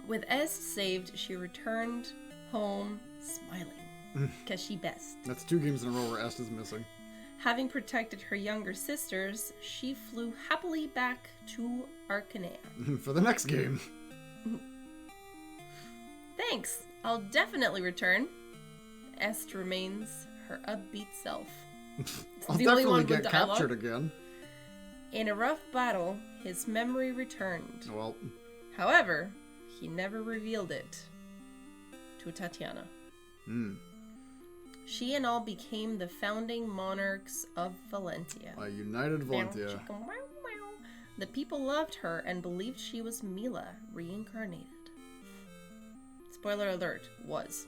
With Est saved, she returned home smiling. Because she best. That's 2 games in a row where Est is missing. Having protected her younger sisters, she flew happily back to Arcanea. For the next game. Thanks, I'll definitely return. Est remains her upbeat self. I'll the only definitely one get with dialogue. captured again. In a rough battle, his memory returned. Well, However, he never revealed it to Tatiana. She and all became the founding monarchs of Valentia. a united Valentia. The people loved her and believed she was Mila, reincarnated. Spoiler alert, was.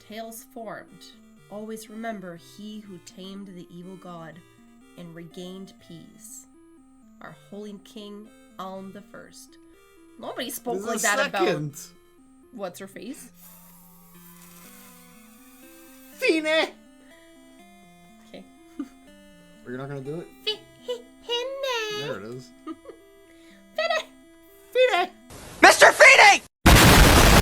Tales formed. Always remember he who tamed the evil god and regained peace. Our holy king, Alm the First. Nobody spoke There's like a that second. about... What's her face? Fine! Okay. Are you not gonna do it? There it is.